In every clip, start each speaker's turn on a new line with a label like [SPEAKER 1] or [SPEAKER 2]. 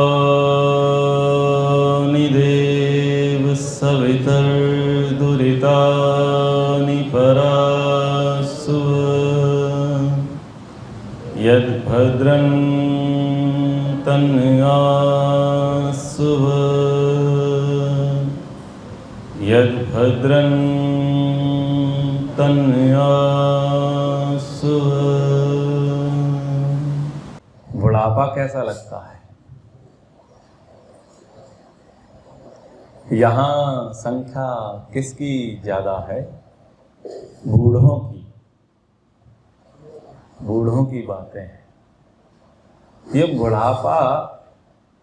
[SPEAKER 1] विश्वानि देव सवितर्दुरितानि परासु यद्भद्रं तन्यासु यद्भद्रं तन्यासु। बुढ़ापा कैसा लगता है? यहाँ संख्या किसकी ज्यादा है? बूढ़ों की। बूढ़ों की बातें हैं। ये बुढ़ापा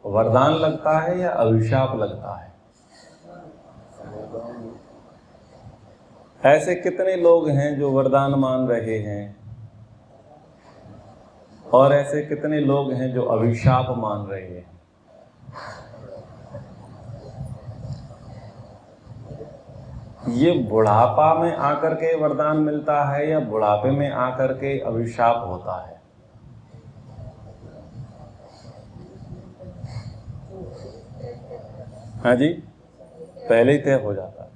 [SPEAKER 1] वरदान लगता है या अभिशाप लगता है? ऐसे कितने लोग हैं जो वरदान मान रहे हैं और ऐसे कितने लोग हैं जो अभिशाप मान रहे हैं? ये बुढ़ापा में आकर के वरदान मिलता है या बुढ़ापे में आकर के अभिशाप होता है? हाँ जी, पहले ही तय हो जाता है।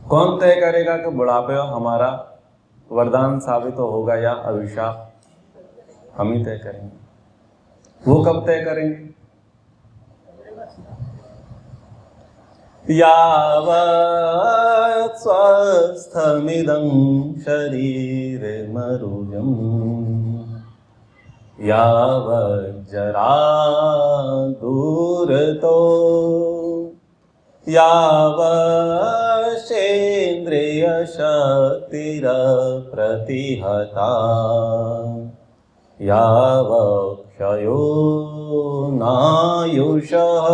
[SPEAKER 1] कौन तय करेगा कि बुढ़ापे हमारा वरदान साबित होगा या अभिशाप? हम ही तय करेंगे। वो कब तय करेंगे? यावत् स्वस्थमिदं शरीरमरुजं यावज्जरा दूरतो यावश्चेन्द्रियशक्तिरप्रतिहता यावक्षयो नायुषः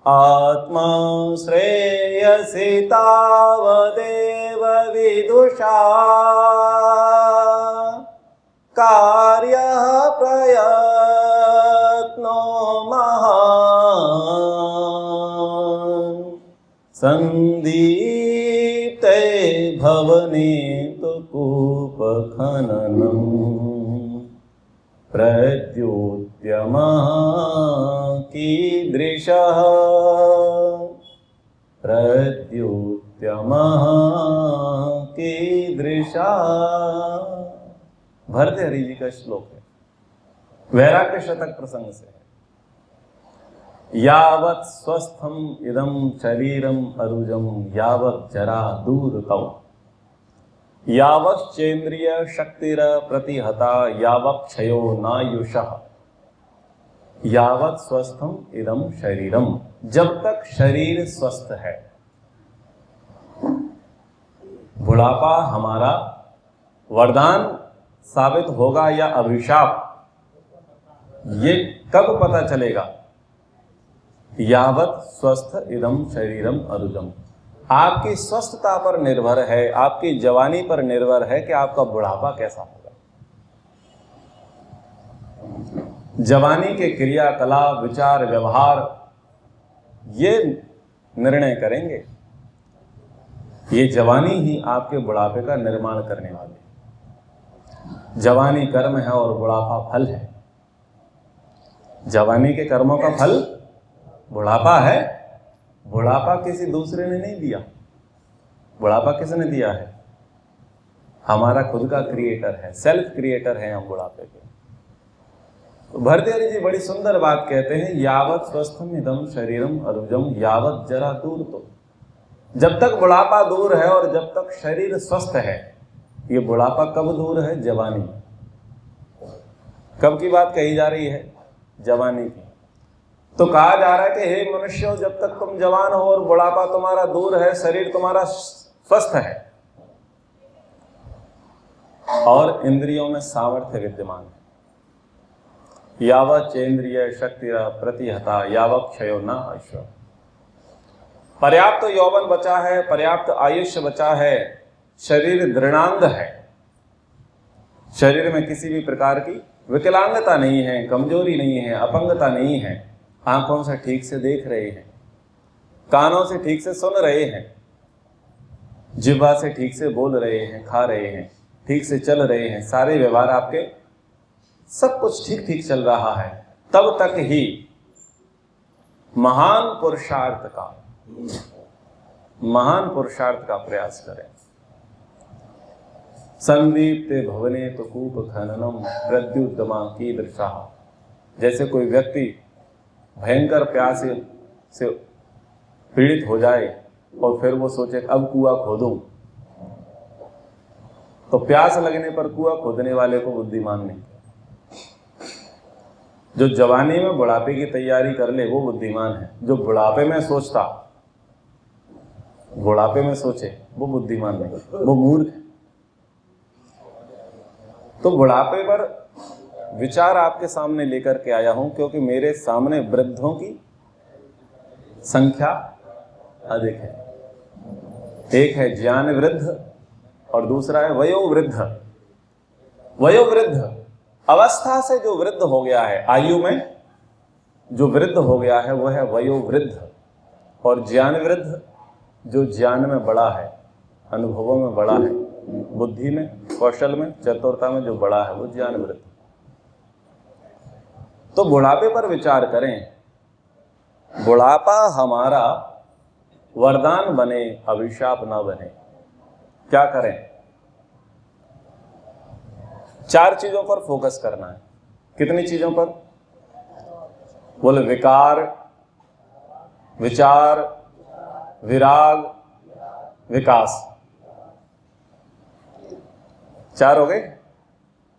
[SPEAKER 1] आत्मा श्रेयसी तावदेव विदुषा कार्यः प्रयत्नो महान् सन्दीप्ते भवने तु कूपखननम् प्रद्योत्यमः कीदृशः प्रद्योत्यमः कीदृशः। भर्तृहरि जी का श्लोक है, वैराग्य शतक प्रसंग से है। यावत् स्वस्थम इदं शरीरम अरुजम यावत् जरा दूरतौ यावच्चेन्द्रिय शक्तिर प्रतिहता यावक्षयो नायुषः यावत् स्वस्थम इदं शरीरम। जब तक शरीर स्वस्थ है। बुढ़ापा हमारा वरदान साबित होगा या अभिशाप, ये कब पता चलेगा? यावत् स्वस्थ इदं शरीरम अरुजम। आपकी स्वस्थता पर निर्भर है, आपकी जवानी पर निर्भर है कि आपका बुढ़ापा कैसा होगा। जवानी के क्रियाकलाप, विचार, व्यवहार ये निर्णय करेंगे। ये जवानी ही आपके बुढ़ापे का निर्माण करने वाली है। जवानी कर्म है और बुढ़ापा फल है। जवानी के कर्मों का फल बुढ़ापा है। बुढ़ापा किसी दूसरे ने नहीं दिया। बुढ़ापा किसने दिया है? हमारा खुद का क्रिएटर है, सेल्फ क्रिएटर है हम बुढ़ापे के। तो भर्तृहरि जी बड़ी सुंदर बात कहते हैं, यावत् स्वस्थम इदं शरीरम अरुजम यावत् जरा दूरतो। जब तक बुढ़ापा दूर है और जब तक शरीर स्वस्थ है। ये बुढ़ापा कब दूर है? जवानी। कब की बात कही जा रही है? जवानी की। तो कहा जा रहा है कि हे मनुष्यों, जब तक तुम जवान हो और बुढ़ापा तुम्हारा दूर है, शरीर तुम्हारा स्वस्थ है और इंद्रियों में सामर्थ्य विद्यमान है, यावच्चेन्द्रिय शक्तिः प्रतिहता यावक्षयो न आयुष्य। पर्याप्त यौवन बचा है, पर्याप्त आयुष्य बचा है, शरीर दृढ़ांग है, शरीर में किसी भी प्रकार की विकलांगता नहीं है, कमजोरी नहीं है, अपंगता नहीं है। आंखों से ठीक से देख रहे हैं, कानों से ठीक से सुन रहे हैं, जिह्वा से ठीक से बोल रहे हैं, खा रहे हैं, ठीक से चल रहे हैं, सारे व्यवहार आपके सब कुछ ठीक ठीक चल रहा है, तब तक ही महान पुरुषार्थ का प्रयास करें। संदीप्ते भवने तो कूप खननम प्रद्युद्दमा की दृशा। जैसे कोई व्यक्ति भयंकर प्यास से पीड़ित हो जाए और फिर वो सोचे अब कुआं खोदूं, तो प्यास लगने पर कुआं खोदने वाले को बुद्धिमान नहीं। जो जवानी में बुढ़ापे की तैयारी कर ले वो बुद्धिमान है। जो बुढ़ापे में सोचे वो बुद्धिमान नहीं, वो मूर्ख है। तो बुढ़ापे पर विचार आपके सामने लेकर के आया हूं क्योंकि मेरे सामने वृद्धों की संख्या अधिक है। एक है ज्ञान वृद्ध और दूसरा है वयोवृद्ध। वयोवृद्ध अवस्था से जो वृद्ध हो गया है, आयु में जो वृद्ध हो गया है वह है वयोवृद्ध। और ज्ञान वृद्ध जो ज्ञान में बड़ा है, अनुभवों में बड़ा है, बुद्धि में, कौशल में, चतुरता में जो बड़ा है वो ज्ञान वृद्ध। तो बुढ़ापे पर विचार करें। बुढ़ापा हमारा वरदान बने, अभिशाप ना बने। क्या करें? 4 चीजों पर फोकस करना है। कितनी चीजों पर? बोले विकार, विचार, विराग, विकास। 4 हो गए।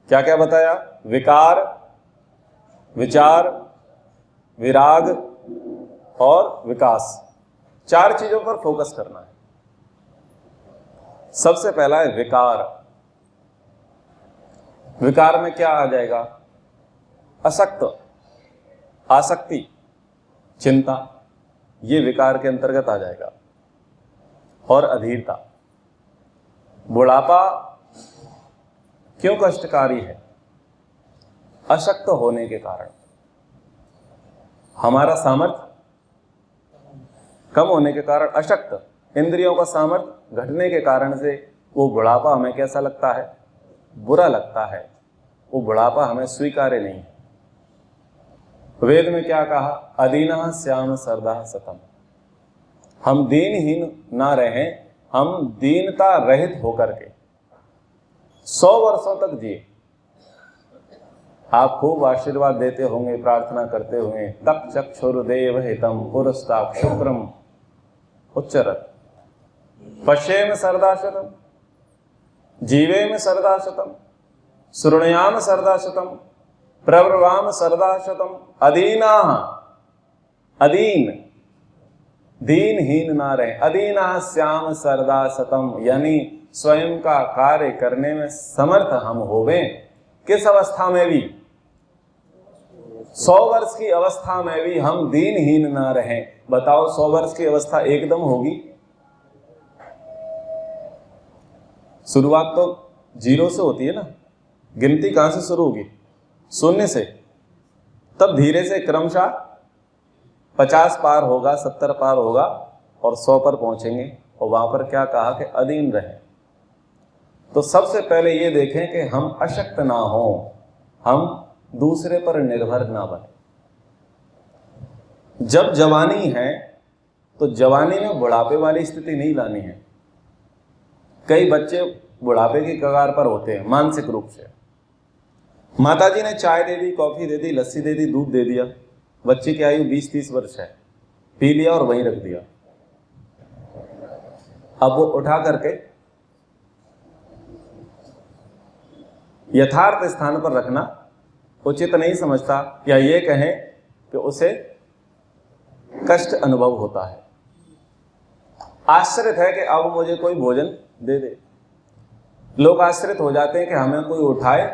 [SPEAKER 1] क्या क्या बताया? विकार, विचार, विराग और विकास। 4 चीजों पर फोकस करना है। सबसे पहला है विकार। विकार में क्या आ जाएगा? असक्त, आसक्ति, चिंता, ये विकार के अंतर्गत आ जाएगा। और अधीरता। बुढ़ापा क्यों कष्टकारी है? अशक्त होने के कारण। हमारा सामर्थ्य कम होने के कारण, अशक्त इंद्रियों का सामर्थ्य घटने के कारण से वो बुढ़ापा हमें कैसा लगता है? बुरा लगता है। वो बुढ़ापा हमें स्वीकार्य नहीं है। वेद में क्या कहा? अदीनः स्याम सरदाः सतम्। हम दीनहीन ना रहें, हम दीनता रहित होकर के 100 वर्षों तक जिए। आप खूब आशीर्वाद देते होंगे, प्रार्थना करते होंगे, तक चक्षुर्देव हितम पुरस्तात् शुक्रम उच्चरत पश्येम सरदाशतम जीवेम सरदाशतम श्रुणयाम सरदाशतम प्रब्रवाम सरदाशतम अदीना। अदीन, दीनहीन ना रहे। अदीना श्याम सरदाशतम, यानी स्वयं का कार्य करने में समर्थ हम होवें। किस अवस्था में भी? 100 वर्ष की अवस्था में भी हम दीनहीन ना रहें। बताओ 100 वर्ष की अवस्था एकदम होगी? शुरुआत तो 0 से होती है ना। गिनती कहां से शुरू होगी? 0 से। तब धीरे से क्रमशः 50 पार होगा, 70 पार होगा और 100 पर पहुंचेंगे। और वहां पर क्या कहा कि अधीन रहें। तो सबसे पहले ये देखें कि हम अशक्त ना हो, हम दूसरे पर निर्भर ना बने। जब जवानी है तो जवानी में बुढ़ापे वाली स्थिति नहीं लानी है। कई बच्चे बुढ़ापे की कगार पर होते हैं मानसिक रूप से। माताजी ने चाय दे दी, कॉफी दे दी, लस्सी दे दी, दूध दे दिया, बच्चे की आयु 20-30 वर्ष है, पी लिया और वहीं रख दिया। अब वो उठा करके यथार्थ स्थान पर रखना उचित नहीं समझता, या ये कहें कि उसे कष्ट अनुभव होता है। आश्रित है कि अब मुझे कोई भोजन दे दे। लोग आश्रित हो जाते हैं कि हमें कोई उठाए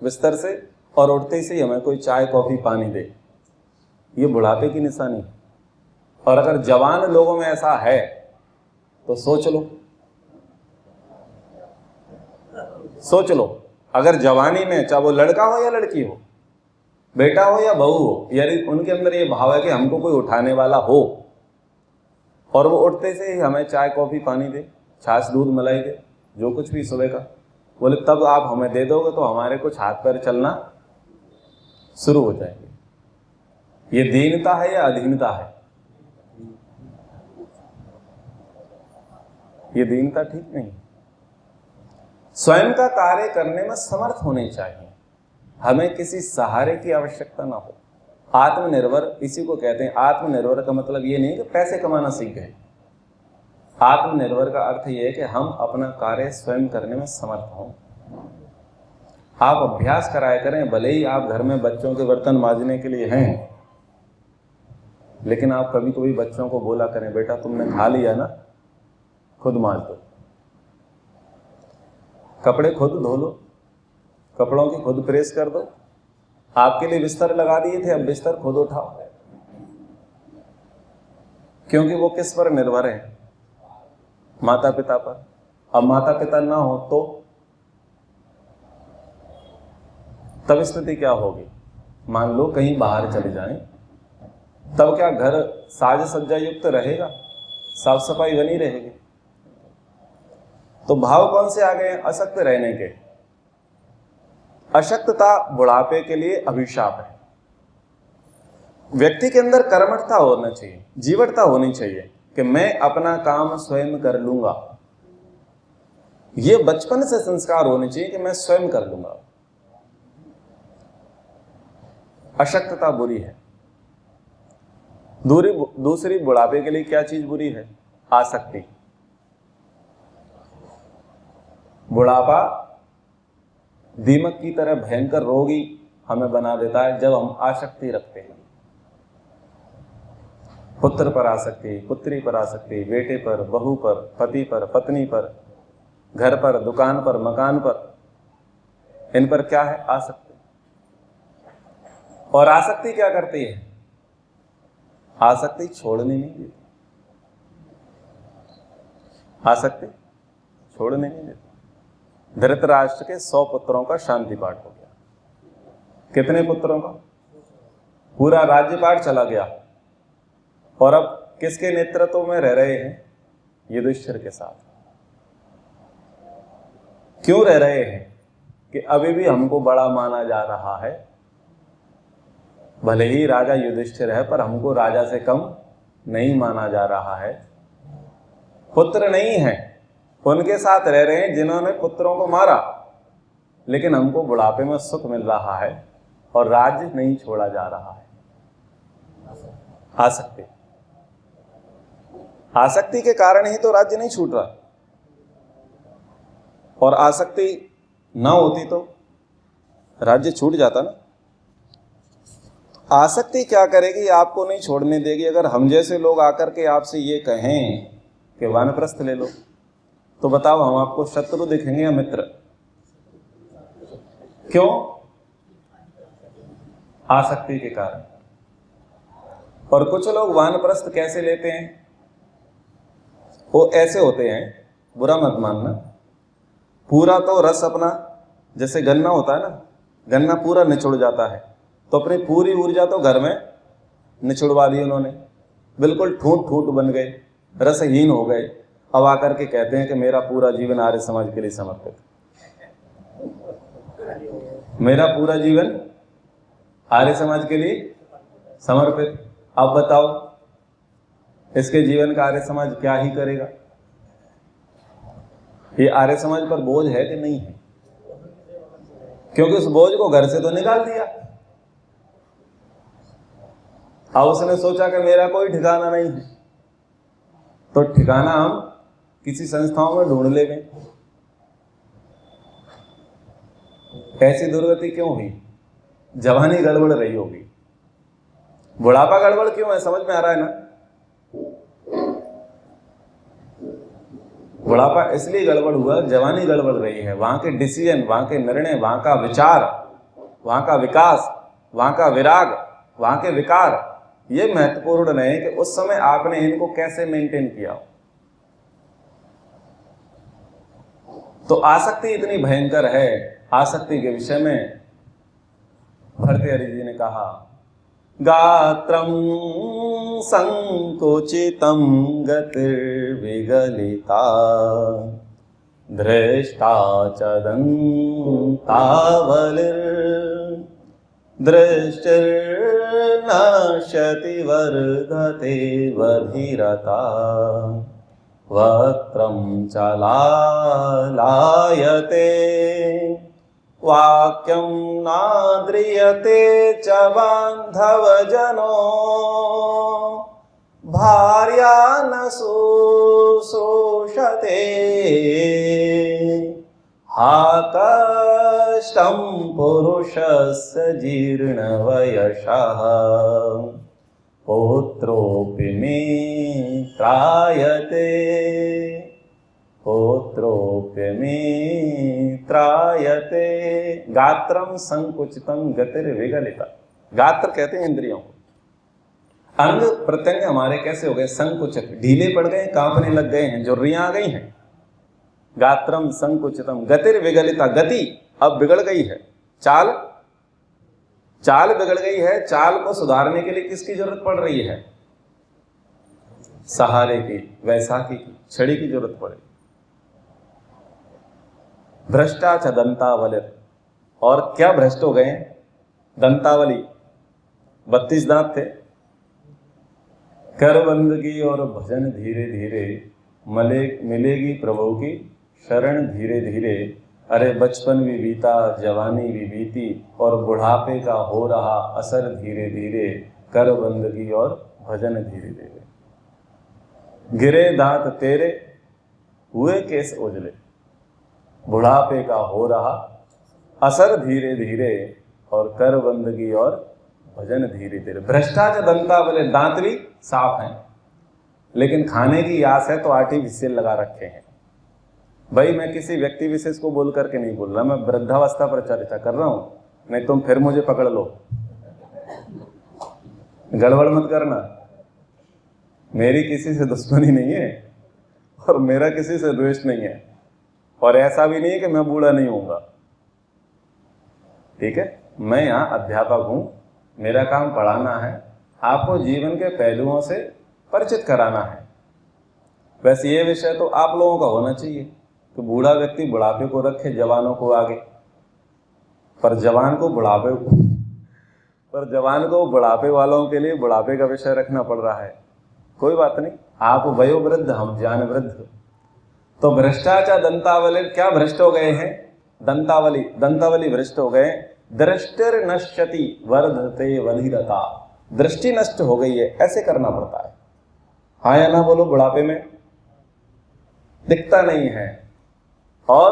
[SPEAKER 1] बिस्तर से और उठते से ही हमें कोई चाय, कॉफी, पानी दे। ये बुढ़ापे की निशानी है। और अगर जवान लोगों में ऐसा है तो सोच लो सोच लो, अगर जवानी में चाहे वो लड़का हो या लड़की हो, बेटा हो या बहू हो, यदि उनके अंदर ये भाव है कि हमको कोई उठाने वाला हो, और वो उठते से ही हमें चाय कॉफी पानी दे, छाछ दूध मलाई दे, जो कुछ भी सुबह का, बोले तब आप हमें दे दोगे तो हमारे कुछ हाथ पैर चलना शुरू हो जाएंगे। ये दीनता है या अधीनता है? ये दीनता ठीक नहीं। स्वयं का कार्य करने में समर्थ होने चाहिए, हमें किसी सहारे की आवश्यकता ना हो। आत्मनिर्भर इसी को कहते हैं। आत्मनिर्भर का मतलब ये नहीं कि पैसे कमाना सीख गए। आत्मनिर्भर का अर्थ ये है कि हम अपना कार्य स्वयं करने में समर्थ हों। आप अभ्यास कराया करें, भले ही आप घर में बच्चों के बर्तन मांजने के लिए हैं, लेकिन आप कभी कभी बच्चों को बोला करें, बेटा तुमने खा लिया ना, खुद मांज दो, कपड़े खुद धो लो, कपड़ों की खुद प्रेस कर दो, आपके लिए बिस्तर लगा दिए थे, अब बिस्तर खुद उठाओ। क्योंकि वो किस पर निर्भर है? माता पिता पर। अब माता पिता ना हो तो तब स्थिति क्या होगी? मान लो कहीं बाहर चले जाएं, तब क्या घर साज सज्जा युक्त रहेगा? साफ सफाई बनी रहेगी? तो भाव कौन से आ गए? अशक्त रहने के। अशक्तता बुढ़ापे के लिए अभिशाप है। व्यक्ति के अंदर कर्मठता होना चाहिए, जीवटता होनी चाहिए कि मैं अपना काम स्वयं कर लूंगा। यह बचपन से संस्कार होने चाहिए कि मैं स्वयं कर लूंगा। अशक्तता बुरी है। दूसरी बुढ़ापे के लिए क्या चीज बुरी है? आसक्ति। बुढ़ापा दीमक की तरह भयंकर रोगी हमें बना देता है जब हम आसक्ति रखते हैं। पुत्र पर आसक्ति, पुत्री पर आसक्ति, बेटे पर, बहू पर, पति पर, पत्नी पर, घर पर, दुकान पर, मकान पर, इन पर क्या है? आसक्ति। और आसक्ति क्या करती है? आसक्ति छोड़ने नहीं देती। आसक्ति छोड़ने नहीं देती। धृतराष्ट्र के 100 पुत्रों का शांति पाठ हो गया। कितने पुत्रों का? पूरा राज्य पाठ चला गया। और अब किसके नेतृत्व में रह रहे हैं? युधिष्ठिर के साथ। क्यों रह रहे हैं? कि अभी भी हमको बड़ा माना जा रहा है। भले ही राजा युधिष्ठिर है, पर हमको राजा से कम नहीं माना जा रहा है। पुत्र नहीं है, उनके साथ रह रहे हैं जिन्होंने पुत्रों को मारा, लेकिन हमको बुढ़ापे में सुख मिल रहा है और राज्य नहीं छोड़ा जा रहा है। आसक्ति। आसक्ति के कारण ही तो राज्य नहीं छूट रहा। और आसक्ति ना होती तो राज्य छूट जाता ना। आसक्ति क्या करेगी? आपको नहीं छोड़ने देगी। अगर हम जैसे लोग आकर के आपसे ये कहें कि वानप्रस्थ ले लो, तो बताओ हम आपको शत्रु दिखेंगे या मित्र? क्यों? आसक्ति के कारण। और कुछ लोग वानप्रस्थ कैसे लेते हैं? वो ऐसे होते हैं, बुरा मत मानना, पूरा तो रस अपना, जैसे गन्ना होता है ना, गन्ना पूरा निचुड़ जाता है, तो अपनी पूरी ऊर्जा तो घर में निचुड़वा दी उन्होंने, बिल्कुल ठूंठ ठूंठ बन गए, रसहीन हो गए। अब आकर के कहते हैं कि मेरा पूरा जीवन आर्य समाज के लिए समर्पित, मेरा पूरा जीवन आर्य समाज के लिए समर्पित। अब बताओ इसके जीवन का आर्य समाज क्या ही करेगा? ये आर्य समाज पर बोझ है कि नहीं है? क्योंकि उस बोझ को घर से तो निकाल दिया। अब उसने सोचा कि मेरा कोई ठिकाना नहीं है, तो ठिकाना हम किसी संस्थाओं में ढूंढ ले गए। ऐसी दुर्गति क्यों हुई? जवानी गड़बड़ रही होगी। बुढ़ापा गड़बड़ क्यों है? समझ में आ रहा है ना? बुढ़ापा इसलिए गड़बड़ हुआ, जवानी गड़बड़ रही है। वहां के डिसीजन, वहां के निर्णय, वहां का विचार, वहां का विकास, वहां का विराग, वहां के विकार, ये महत्वपूर्ण नहीं है कि उस समय आपने इनको कैसे मेंटेन किया। तो आसक्ति इतनी भयंकर है, आसक्ति के विषय में भर्तृहरि जी ने कहा, गात्रं संकुचितं गतिर्विगलिता दृष्टा च दंतावलिर्दृष्टिर्नश्यति वर्धते वधिरता वक्त्रं च लालायते वाक्यं नाद्रियते च बान्धवजनो भार्या न शुश्रूषते हा कष्टं पुरुषस्य जीर्णवयसः पुत्रोऽपि मे त्रायते पुत्रोऽपि मे त्रायते। गात्रम संकुचितम गतिर्विगलिता। गात्र कहते हैं इंद्रियों को। अंग प्रत्यंग हमारे कैसे हो गए? संकुचित, ढीले पड़ गए, कांपने लग गए हैं, झुर्रियां आ गई हैं। गात्रम संकुचितम गतिर्विगलिता, गति अब बिगड़ गई है, चाल बिगड़ गई है। चाल को सुधारने के लिए किसकी जरूरत पड़ रही है? सहारे की, वैसाखी की, छड़ी की जरूरत पड़ेगी। भ्रष्टा च दंतावलिर, और क्या भ्रष्ट हो गए? दंतावली, 32 दांत थे। कर बंदगी और भजन धीरे धीरे, मिलेगी प्रभु की शरण धीरे धीरे। अरे बचपन भी बीता, जवानी भी बीती, और बुढ़ापे का हो रहा असर धीरे धीरे। कर बंदगी और भजन धीरे धीरे। गिरे दांत तेरे, हुए केस उजले। बुढ़ापे का हो रहा असर धीरे धीरे, और कर बंदगी और भजन धीरे धीरे। भ्रष्टाचार दंतावले, दांत भी साफ हैं, लेकिन खाने की आस है तो आर्टिफिशियल लगा रखे हैं। भाई मैं किसी व्यक्ति विशेष को बोल करके नहीं बोल रहा, मैं वृद्धावस्था पर चर्चा कर रहा हूं, नहीं तुम फिर मुझे पकड़ लो, गड़बड़ मत करना। मेरी किसी से दुश्मनी नहीं है और मेरा किसी से द्वेष नहीं है, और ऐसा भी नहीं है कि मैं बूढ़ा नहीं होऊंगा, ठीक है। मैं यहाँ अध्यापक हूं, मेरा काम पढ़ाना है, आपको जीवन के पहलुओं से परिचित कराना है। वैसे ये विषय तो आप लोगों का होना चाहिए कि बूढ़ा व्यक्ति बुढ़ापे को रखे, जवानों को आगे। पर जवान को बुढ़ापे वालों के लिए बुढ़ापे का विषय रखना पड़ रहा है। कोई बात नहीं, आप वयोवृद्ध, हम ज्ञान वृद्ध। तो भ्रष्टाचार दंतावली, क्या भ्रष्ट हो गए हैं? दंतावली भ्रष्ट हो गए। दृष्टिर नश्यति वर्धते वधिरता, दृष्टि नष्ट हो गई है, ऐसे करना पड़ता है। हाँ या ना बोलो, बुढ़ापे में दिखता नहीं है। और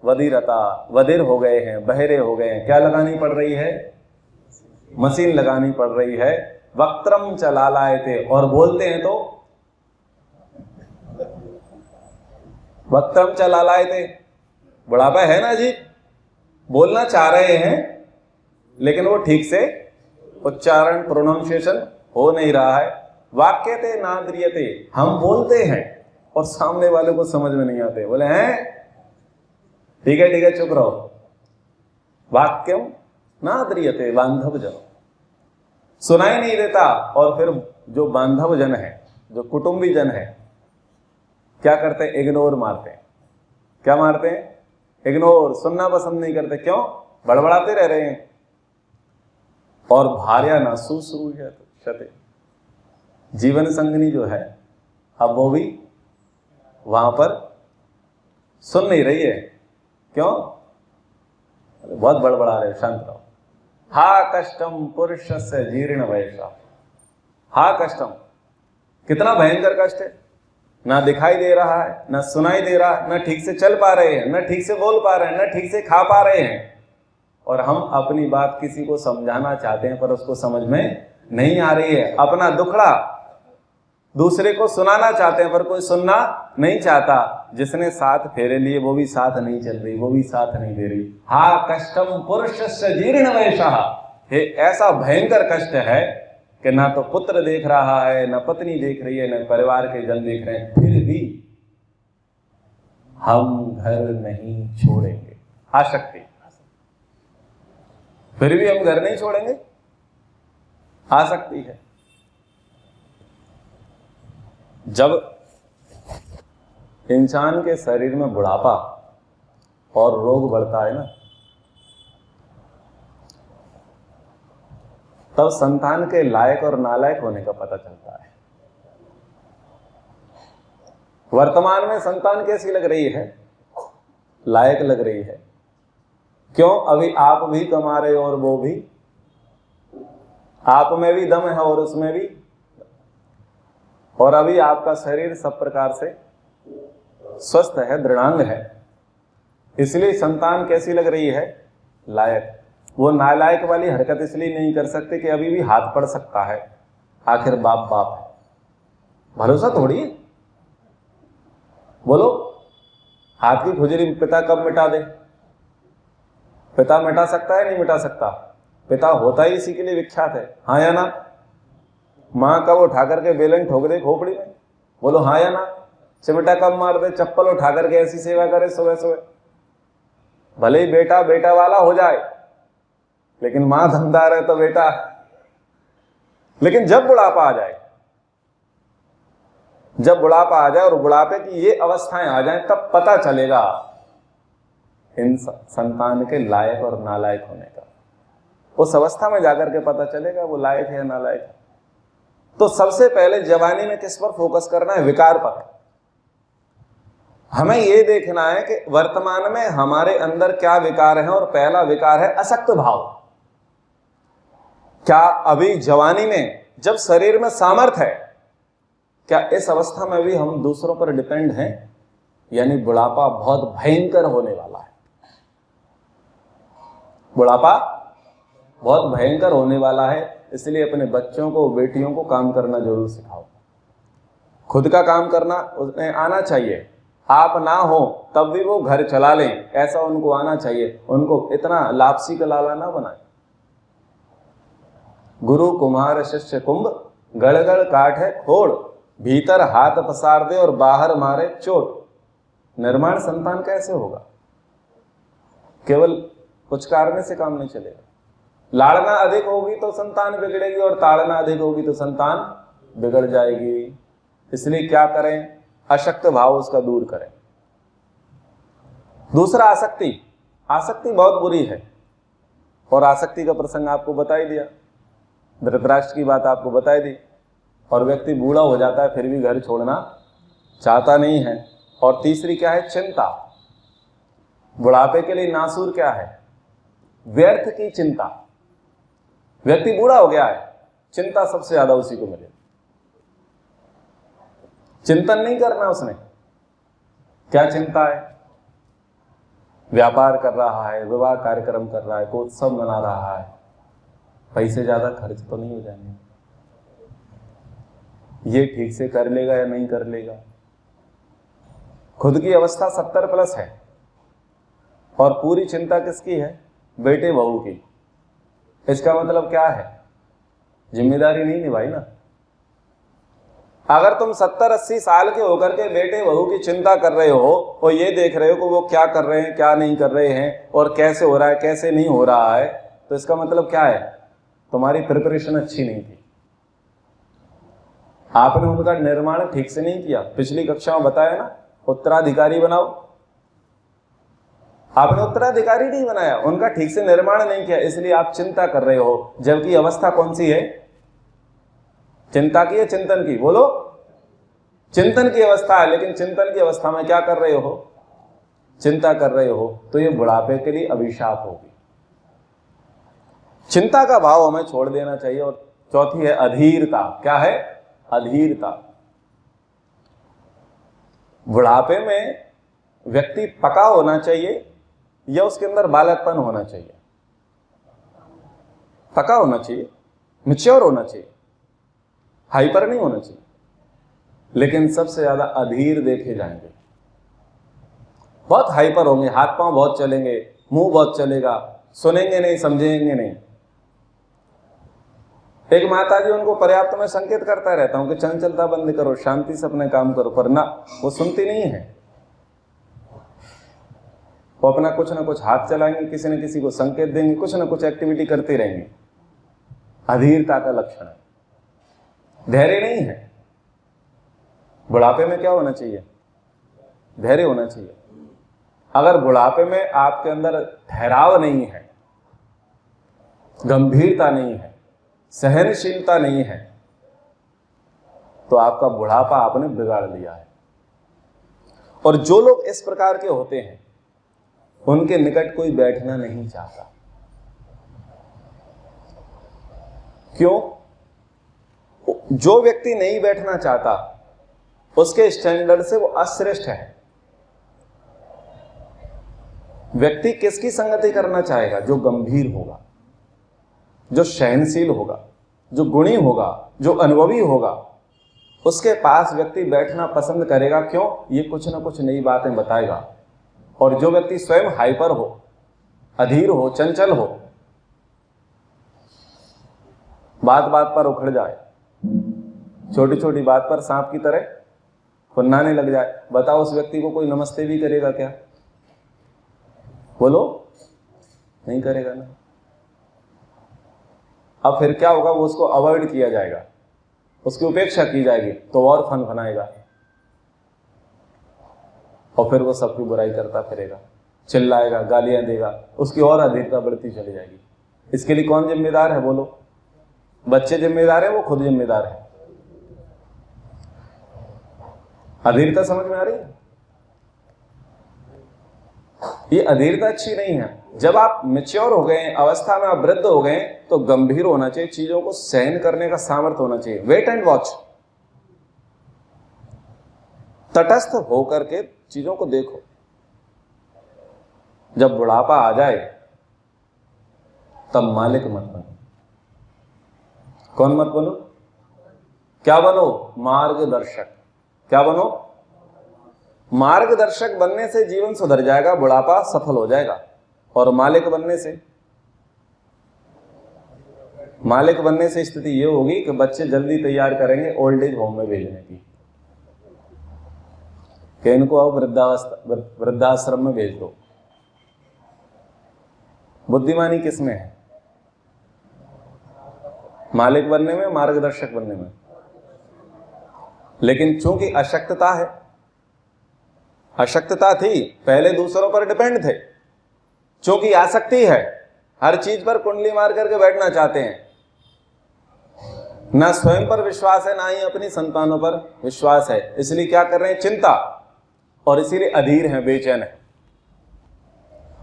[SPEAKER 1] वधिरता, वधिर हो गए हैं, बहरे हो गए हैं। क्या लगानी पड़ रही है? मशीन लगानी पड़ रही है। वक्त्रम च लालायते, और बोलते हैं तो वक्त्रम च लालायते, बुढ़ापा है ना जी, बोलना चाह रहे हैं लेकिन वो ठीक से उच्चारण, प्रोनाउंसिएशन हो नहीं रहा है। वाक्यते नाद्रियते, हम बोलते हैं और सामने वाले को समझ में नहीं आते, बोले हैं ठीक है चुप रहो। वाक्यम नाद्रियते बांधव जन, सुनाई नहीं देता। और फिर जो बांधव जन है, जो कुटुंबी जन है, क्या करते हैं? इग्नोर मारते हैं। क्या मारते हैं? इग्नोर, सुनना पसंद नहीं करते। क्यों? बड़बड़ाते रह रहे हैं। और भार्या न शुश्रूषते, जीवन संगनी जो है अब वो भी वहां पर सुन नहीं रही है। क्यों? बहुत बड़बड़ा रहे, शांत रहो। हा कष्टम पुरुषस्य जीर्ण वयसा, हा कष्टम, कितना भयंकर कष्ट है। ना दिखाई दे रहा है, ना सुनाई दे रहा है, ना ठीक से चल पा रहे हैं, ना ठीक से बोल पा रहे हैं, ना ठीक से खा पा रहे हैं। और हम अपनी बात किसी को समझाना चाहते हैं पर उसको समझ में नहीं आ रही है। अपना दुखड़ा दूसरे को सुनाना चाहते हैं पर कोई सुनना नहीं चाहता। जिसने साथ फेरे लिए वो भी साथ नहीं चल रही, वो भी साथ नहीं दे रही। हा कष्टम पुरुषस्य जीर्ण वयसः, हे ऐसा भयंकर कष्ट है कि ना तो पुत्र देख रहा है, ना पत्नी देख रही है, ना परिवार के जन देख रहे हैं, फिर भी हम घर नहीं छोड़ेंगे। आसक्ति, फिर भी हम घर नहीं छोड़ेंगे, आसक्ति है। जब इंसान के शरीर में बुढ़ापा और रोग बढ़ता है ना, तब संतान के लायक और नालायक होने का पता चलता है। वर्तमान में संतान कैसी लग रही है? लायक लग रही है। क्यों? अभी आप भी कमा रहे हो और वो भी, आप में भी दम है और उसमें भी, और अभी आपका शरीर सब प्रकार से स्वस्थ है, दृढ़ांग है, इसलिए संतान कैसी लग रही है? लायक। वो नालायक वाली हरकत इसलिए नहीं कर सकते कि अभी भी हाथ पड़ सकता है, आखिर बाप बाप है। भरोसा थोड़ी है। बोलो, हाथ की खुजली पिता कब मिटा दे? पिता मिटा सकता है? नहीं मिटा सकता। पिता होता ही इसी के लिए विख्यात है, हाँ या ना? माँ कब उठा करके बेलन ठोक दे खोपड़ी में? बोलो हाँ या ना? चिमटा कब मार दे, चप्पल उठा करके ऐसी सेवा करे सुबह सुबह? भले ही बेटा बेटा वाला हो जाए, लेकिन माँ दमदार है तो बेटा। लेकिन जब बुढ़ापा आ जाए, जब बुढ़ापा आ जाए और बुढ़ापे की ये अवस्थाएं आ जाएं, तब पता चलेगा इन संतान के लायक और नालायक होने का। उस अवस्था में जाकर के पता चलेगा वो लायक है या नालायक है। तो सबसे पहले जवानी में किस पर फोकस करना है? विकार पर। हमें ये देखना है कि वर्तमान में हमारे अंदर क्या विकार है, और पहला विकार है असक्त भाव। क्या अभी जवानी में जब शरीर में सामर्थ्य है, क्या इस अवस्था में भी हम दूसरों पर डिपेंड हैं? यानी बुढ़ापा बहुत भयंकर होने वाला है। बुढ़ापा बहुत भयंकर होने वाला है, इसलिए अपने बच्चों को, बेटियों को काम करना जरूर सिखाओ। खुद का काम करना उन्हें आना चाहिए। आप ना हो तब भी वो घर चला लें, ऐसा उनको आना चाहिए। उनको इतना लापसी का लाला ना बनाए। गुरु कुम्हार शिष्य कुंभ, गड़गड़ काटे खोड़, भीतर हाथ पसार दे और बाहर मारे चोट। निर्माण संतान कैसे होगा? केवल पुचकारने से काम नहीं चलेगा। लाड़ना अधिक होगी तो संतान बिगड़ेगी, और ताड़ना अधिक होगी तो संतान बिगड़ जाएगी। इसलिए क्या करें? अशक्त भाव उसका दूर करें। दूसरा आसक्ति। आसक्ति बहुत बुरी है, और आसक्ति का प्रसंग आपको बता ही दिया, धृतराष्ट्र की बात आपको बताई दी। और व्यक्ति बूढ़ा हो जाता है फिर भी घर छोड़ना चाहता नहीं है। और तीसरी क्या है? चिंता। बुढ़ापे के लिए नासूर क्या है? व्यर्थ की चिंता। व्यक्ति बूढ़ा हो गया है, चिंता सबसे ज्यादा उसी को मिले। चिंतन नहीं करना उसने। क्या चिंता है? व्यापार कर रहा है, विवाह कार्यक्रम कर रहा है, कोई उत्सव मना रहा है, पैसे ज्यादा खर्च तो नहीं हो जाएंगे, ये ठीक से कर लेगा या नहीं कर लेगा। खुद की अवस्था 70 प्लस है, और पूरी चिंता किसकी है? बेटे बहू की। इसका मतलब क्या है? जिम्मेदारी नहीं निभाई ना। अगर तुम 70-80 साल के होकर के बेटे बहू की चिंता कर रहे हो, और ये देख रहे हो कि वो क्या कर रहे हैं, क्या नहीं कर रहे हैं, और कैसे हो रहा है, कैसे नहीं हो रहा है, तो इसका मतलब क्या है? तुम्हारी प्रिपरेशन अच्छी नहीं थी। आपने उनका निर्माण ठीक से नहीं किया। पिछली कक्षा में बताया ना, उत्तराधिकारी बनाओ। आपने उत्तराधिकारी नहीं बनाया, उनका ठीक से निर्माण नहीं किया, इसलिए आप चिंता कर रहे हो। जबकि अवस्था कौन सी है? चिंता की है चिंतन की? बोलो, चिंतन की अवस्था है। लेकिन चिंतन की अवस्था में क्या कर रहे हो? चिंता कर रहे हो, तो ये बुढ़ापे के लिए अभिशाप होगी। चिंता का भाव हमें छोड़ देना चाहिए। और चौथी है अधीरता। क्या है? अधीरता। बुढ़ापे में व्यक्ति पका होना चाहिए या उसके अंदर बालकपन होना चाहिए? पका होना चाहिए, मैच्योर होना चाहिए, हाइपर नहीं होना चाहिए। लेकिन सबसे ज्यादा अधीर देखे जाएंगे। बहुत हाइपर होंगे, हाथ पांव बहुत चलेंगे, मुंह बहुत चलेगा, सुनेंगे नहीं, समझेंगे नहीं। एक माता जी उनको पर्याप्त में संकेत करता रहता हूं कि चंचलता बंद करो, शांति से अपने काम करो, पर ना, वो सुनती नहीं है। वो अपना कुछ ना कुछ हाथ चलाएंगे, किसी न किसी को संकेत देंगे, कुछ ना कुछ एक्टिविटी करते रहेंगे। अधीरता का लक्षण है, धैर्य नहीं है। बुढ़ापे में क्या होना चाहिए? धैर्य होना चाहिए। अगर बुढ़ापे में आपके अंदर ठहराव नहीं है, गंभीरता नहीं है, सहनशीलता नहीं है, तो आपका बुढ़ापा आपने बिगाड़ लिया है। और जो लोग इस प्रकार के होते हैं उनके निकट कोई बैठना नहीं चाहता। क्यों? जो व्यक्ति नहीं बैठना चाहता उसके स्टैंडर्ड से वो अश्रेष्ठ है। व्यक्ति किसकी संगति करना चाहेगा? जो गंभीर होगा, जो सहनशील होगा, जो गुणी होगा, जो अनुभवी होगा, उसके पास व्यक्ति बैठना पसंद करेगा। क्यों? ये कुछ ना कुछ नई बातें बताएगा। और जो व्यक्ति स्वयं हाइपर हो, अधीर हो, चंचल हो, बात बात पर उखड़ जाए, छोटी छोटी बात पर सांप की तरह फुन्नाने लग जाए, बताओ उस व्यक्ति को कोई नमस्ते भी करेगा क्या? बोलो, नहीं करेगा ना। अब फिर क्या होगा? वो उसको अवॉइड किया जाएगा, उसकी उपेक्षा की जाएगी, तो और फनाएगा और फिर वो सबकी बुराई करता फिरेगा, चिल्लाएगा, गालियां देगा, उसकी और अधीरता बढ़ती चली जाएगी। इसके लिए कौन जिम्मेदार है? बोलो। बच्चे जिम्मेदार है, वो खुद जिम्मेदार है। अधीरता समझ में आ रही है? ये अधीरता अच्छी नहीं है। जब आप मैच्योर हो गए, अवस्था में आप वृद्ध हो गए, तो गंभीर होना चाहिए, चीजों को सहन करने का सामर्थ्य होना चाहिए। वेट एंड वॉच, तटस्थ होकर के चीजों को देखो। जब बुढ़ापा आ जाए तब मालिक मत बनो। कौन मत बनो? क्या बनो? मार्गदर्शक। क्या बनो? मार्गदर्शक बनने से जीवन सुधर जाएगा, बुढ़ापा सफल हो जाएगा। और मालिक बनने से स्थिति यह होगी कि बच्चे जल्दी तैयार करेंगे ओल्ड एज होम में भेजने की, कि इनको अब वृद्धाश्रम में भेज दो। बुद्धिमानी किसमें है? मालिक बनने में, मार्गदर्शक बनने में। लेकिन चूंकि अशक्तता है, अशक्तता थी, पहले दूसरों पर डिपेंड थे। चूंकि आसक्ति है, हर चीज पर कुंडली मार करके बैठना चाहते हैं, ना स्वयं पर विश्वास है, ना ही अपनी संतानों पर विश्वास है। इसलिए क्या कर रहे हैं? चिंता। और इसीलिए अधीर हैं, बेचैन है।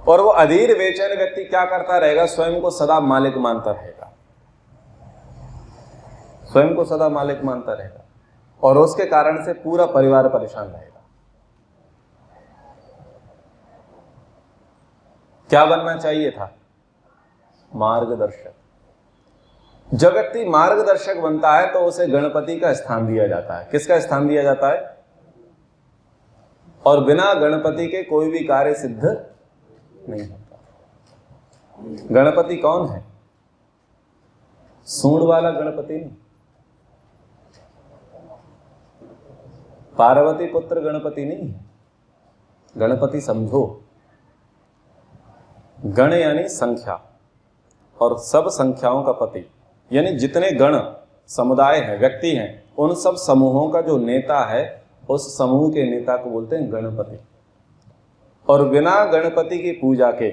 [SPEAKER 1] और वो अधीर बेचैन व्यक्ति क्या करता रहेगा? स्वयं को सदा मालिक मानता रहेगा, स्वयं को सदा मालिक मानता रहेगा, और उसके कारण से पूरा परिवार परेशान रहेगा। क्या बनना चाहिए था? मार्गदर्शक। जब व्यक्ति मार्गदर्शक बनता है तो उसे गणपति का स्थान दिया जाता है। किसका स्थान दिया जाता है? और बिना गणपति के कोई भी कार्य सिद्ध नहीं होता। गणपति कौन है? सूंड वाला गणपति नहीं, पार्वती पुत्र गणपति नहीं है। गणपति समझो, गण यानी संख्या, और सब संख्याओं का पति, यानी जितने गण समुदाय हैं, व्यक्ति हैं, उन सब समूहों का जो नेता है, उस समूह के नेता को बोलते हैं गणपति। और बिना गणपति की पूजा के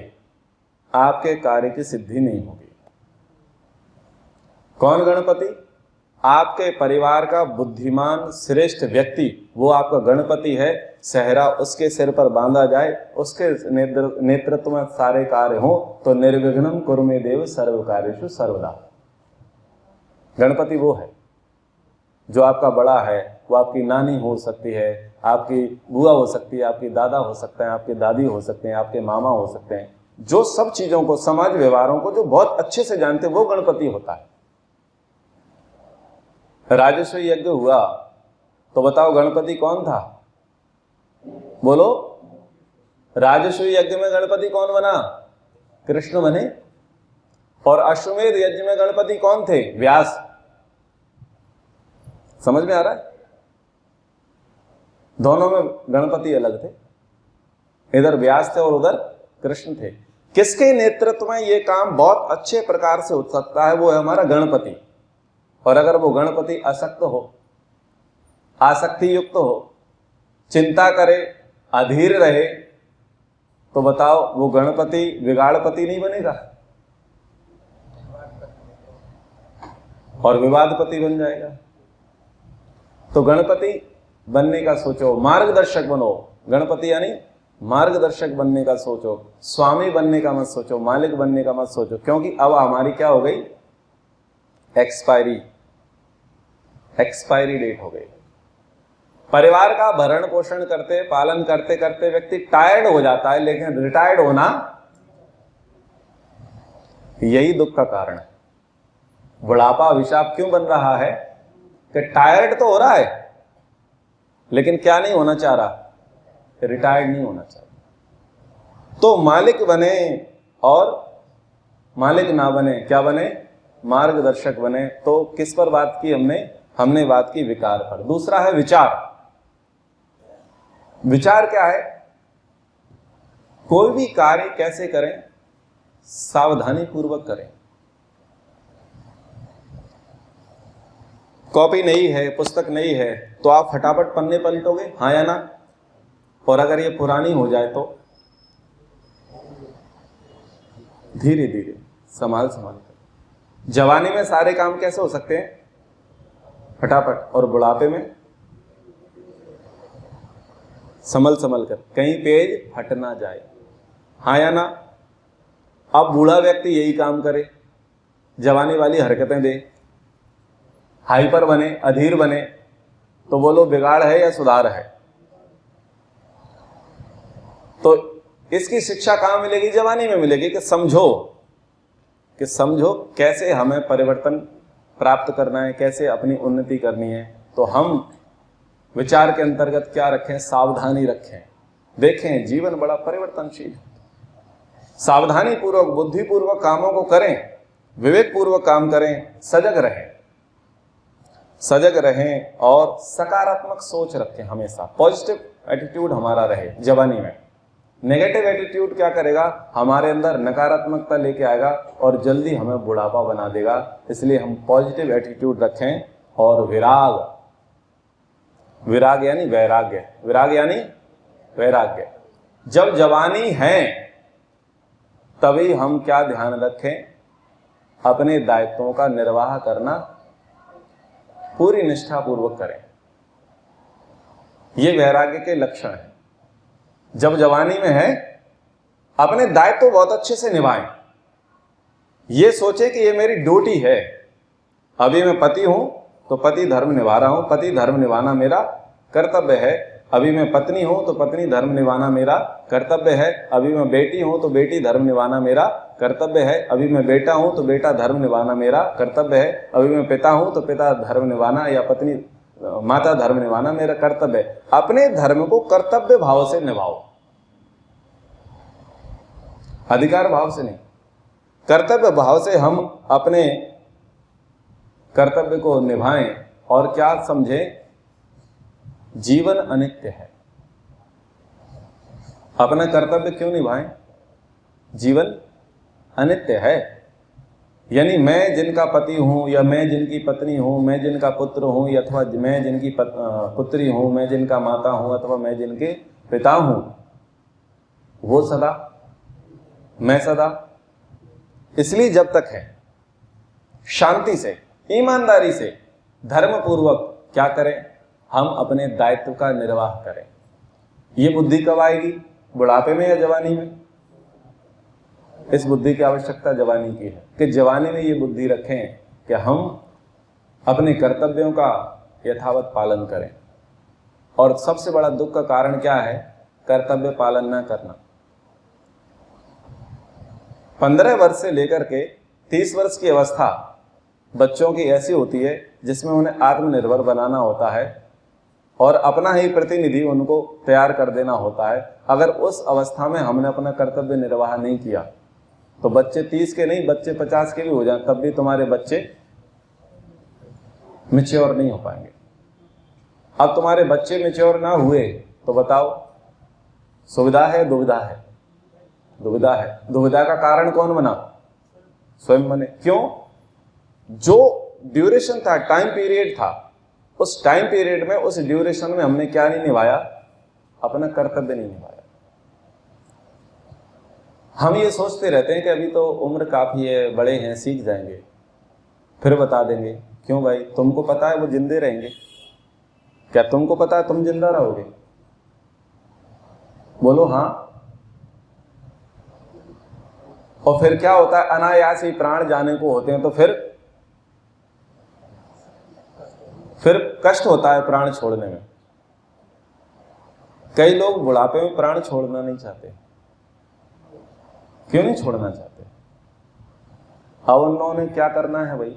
[SPEAKER 1] आपके कार्य की सिद्धि नहीं होगी। कौन गणपति? आपके परिवार का बुद्धिमान श्रेष्ठ व्यक्ति, वो आपका गणपति है। सहरा उसके सिर पर बांधा जाए, उसके नेतृत्व में सारे कार्य हो, तो निर्विघ्नं कुरु मे देव सर्व कार्येषु सर्वदा। गणपति वो है जो आपका बड़ा है। वो आपकी नानी हो सकती है, आपकी बुआ हो सकती है, आपकी दादा हो सकते हैं, आपकी दादी हो सकते हैं, आपके मामा हो सकते हैं। जो सब चीजों को, समाज व्यवहारों को जो बहुत अच्छे से जानते हैं, वो गणपति होता है। राजस्व यज्ञ हुआ तो बताओ गणपति कौन था? बोलो। राजस्व यज्ञ में गणपति कौन बना? कृष्ण बने। और अश्वमेध यज्ञ में गणपति कौन थे? व्यास। समझ में आ रहा है? दोनों में गणपति अलग थे, इधर व्यास थे और उधर कृष्ण थे। किसके नेतृत्व में ये काम बहुत अच्छे प्रकार से हो सकता है? वो है हमारा गणपति। और अगर वो गणपति असक्त हो, आसक्ति युक्त हो, चिंता करे, अधीर रहे, तो बताओ वो गणपति विगाड़पति नहीं बनेगा और विवादपति बन जाएगा। तो गणपति बनने का सोचो, मार्गदर्शक बनो। गणपति यानी मार्गदर्शक बनने का सोचो, स्वामी बनने का मत सोचो, मालिक बनने का मत सोचो, क्योंकि अब हमारी क्या हो गई? एक्सपायरी डेट हो गई। परिवार का भरण पोषण करते, पालन करते करते व्यक्ति टायर्ड हो जाता है, लेकिन रिटायर्ड होना यही दुख का कारण है। बुढ़ापा अभिशाप क्यों बन रहा है? कि टायर्ड तो हो रहा है, लेकिन क्या नहीं होना चाह रहा? रिटायर्ड नहीं होना चाह रहा। तो मालिक बने और मालिक ना बने, क्या बने? मार्गदर्शक बने। तो किस पर बात की हमने बात की विकार पर। दूसरा है विचार। विचार क्या है? कोई भी कार्य कैसे करें? सावधानी पूर्वक करें। कॉपी नहीं है, पुस्तक नहीं है, तो आप फटाफट पन्ने पलटोगे, हाँ या ना? और अगर ये पुरानी हो जाए तो धीरे धीरे संभाल कर। जवानी में सारे काम कैसे हो सकते हैं? फटाफट। और बुढ़ापे में संभल कर, कहीं पेज हट ना जाए, हाँ या ना? अब बूढ़ा व्यक्ति यही काम करे, जवानी वाली हरकतें दे, हाइपर बने, अधीर बने, तो बोलो बिगाड़ है या सुधार है? तो इसकी शिक्षा कहां मिलेगी? जवानी में मिलेगी कि समझो कैसे हमें परिवर्तन प्राप्त करना है, कैसे अपनी उन्नति करनी है। तो हम विचार के अंतर्गत क्या रखें? सावधानी रखें। देखें जीवन बड़ा परिवर्तनशील है। सावधानी पूर्वक, बुद्धिपूर्वक कामों को करें, विवेक पूर्वक काम करें, सजग रहें और सकारात्मक सोच रखें। हमेशा पॉजिटिव एटीट्यूड हमारा रहे जवानी में। नेगेटिव एटीट्यूड क्या करेगा? हमारे अंदर नकारात्मकता लेके आएगा और जल्दी हमें बुढ़ापा बना देगा। इसलिए हम पॉजिटिव एटीट्यूड रखें। और विराग यानी वैराग्य। जब जवानी है तभी हम क्या ध्यान रखें? अपने दायित्वों का निर्वाह करना पूरी निष्ठा पूर्वक करें। ये वैराग्य के लक्षण हैं। जब जवानी में है अपने दायित्व बहुत अच्छे से निभाएं। ये सोचे कि ये मेरी ड्यूटी है। अभी मैं पति हूं तो पति धर्म निभा रहा हूं, पति धर्म निभाना मेरा कर्तव्य है। अभी मैं पत्नी हूं तो पत्नी धर्म निभाना मेरा कर्तव्य है। अभी मैं बेटी हूं तो बेटी धर्म निभाना मेरा कर्तव्य है। अभी मैं बेटा हूं तो बेटा धर्म निभाना मेरा कर्तव्य है। अभी मैं पिता हूं तो पिता धर्म निभाना या पत्नी माता धर्म निभाना मेरा कर्तव्य है। अपने धर्म को कर्तव्य भाव से निभाओ, अधिकार भाव से नहीं। कर्तव्य भाव से हम अपने कर्तव्य को निभाएं। और क्या समझें? जीवन अनित्य है। अपना कर्तव्य क्यों निभाएं? जीवन अनित्य है। यानी मैं जिनका पति हूं या मैं जिनकी पत्नी हूं, मैं जिनका पुत्र हूं अथवा मैं जिनकी पुत्री हूं, मैं जिनका माता हूं अथवा मैं जिनके पिता हूं, वो सदा, मैं सदा। इसलिए जब तक है शांति से, ईमानदारी से, धर्म पूर्वक क्या करें? हम अपने दायित्व का निर्वाह करें। ये बुद्धि कब आएगी? बुढ़ापे में या जवानी में? इस बुद्धि की आवश्यकता जवानी की है कि जवानी में ये बुद्धि रखें कि हम अपने कर्तव्यों का यथावत पालन करें। और सबसे बड़ा दुख का कारण क्या है? कर्तव्य पालन न करना। 15 वर्ष से लेकर के 30 वर्ष की अवस्था बच्चों की ऐसी होती है जिसमें उन्हें आत्मनिर्भर बनाना होता है और अपना ही प्रतिनिधि उनको तैयार कर देना होता है। अगर उस अवस्था में हमने अपना कर्तव्य निर्वाह नहीं किया तो बच्चे 30 के नहीं, बच्चे 50 के भी हो जाए, तब भी तुम्हारे बच्चे मैच्योर नहीं हो पाएंगे। अब तुम्हारे बच्चे मैच्योर ना हुए तो बताओ सुविधा है दुविधा है? दुविधा है। दुविधा का कारण कौन बना? स्वयं बने। क्यों? जो ड्यूरेशन था, टाइम पीरियड था, उस टाइम पीरियड में, उस ड्यूरेशन में हमने क्या नहीं निभाया? अपना कर्तव्य नहीं निभाया। हम ये सोचते रहते हैं कि अभी तो उम्र काफी है, बड़े हैं, सीख जाएंगे, फिर बता देंगे। क्यों भाई? तुमको पता है वो जिंदे रहेंगे? क्या तुमको पता है तुम जिंदा रहोगे? बोलो हाँ। और फिर क्या होता है? अनायास ही प्राण जाने को होते हैं, तो फिर कष्ट होता है प्राण छोड़ने में। कई लोग बुढ़ापे में प्राण छोड़ना नहीं चाहते। क्यों नहीं छोड़ना चाहते? अब उन्होंने क्या करना है भाई?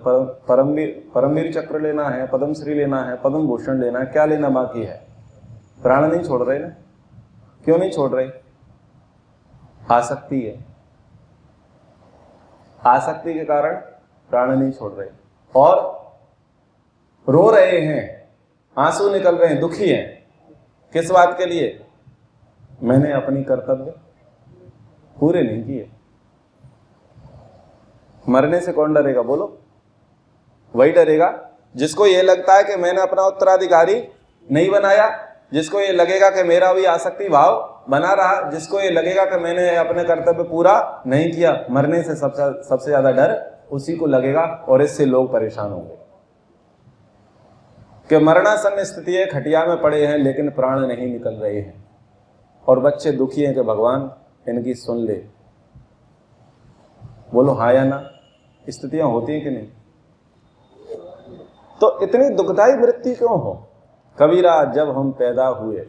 [SPEAKER 1] परमवीर चक्र लेना है, पद्मश्री लेना है, पद्म भूषण लेना है, क्या लेना बाकी है? प्राण नहीं छोड़ रहे ना। क्यों नहीं छोड़ रहे? आसक्ति है। आसक्ति के कारण प्राण नहीं छोड़ रहे और रो रहे हैं, आंसू निकल रहे हैं, दुखी हैं। किस बात के लिए? मैंने अपनी कर्तव्य पूरे नहीं किए। मरने से कौन डरेगा? बोलो। वही डरेगा जिसको ये लगता है कि मैंने अपना उत्तराधिकारी नहीं बनाया, जिसको ये लगेगा कि मेरा भी आसक्ति भाव बना रहा, जिसको ये लगेगा कि मैंने अपने कर्तव्य पूरा नहीं किया। मरने से सबसे ज्यादा डर उसी को लगेगा और इससे लोग परेशान होंगे कि मरणासन्न स्थिति है, खटिया में पड़े हैं लेकिन प्राण नहीं निकल रहे हैं और बच्चे दुखी हैं कि भगवान इनकी सुन ले। बोलो हाँ या ना? स्थितियां होती हैं कि नहीं? तो इतनी दुखदाई मृत्यु क्यों हो? कबीरा जब हम पैदा हुए,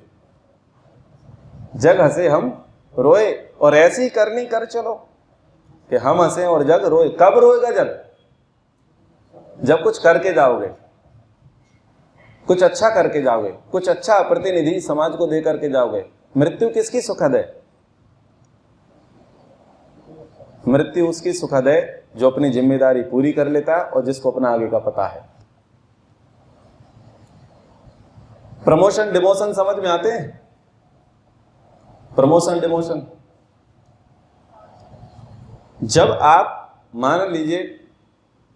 [SPEAKER 1] जग हंसे हम रोए, और ऐसी करनी कर चलो कि हम हंसे और जग रोए। कब रोएगा जग? जब कुछ करके जाओगे, कुछ अच्छा करके जाओगे, कुछ अच्छा प्रतिनिधि समाज को दे करके जाओगे। मृत्यु किसकी सुखद है? मृत्यु उसकी सुखद है जो अपनी जिम्मेदारी पूरी कर लेता है और जिसको अपना आगे का पता है। प्रमोशन डिमोशन समझ में आते हैं? प्रमोशन डिमोशन, जब आप मान लीजिए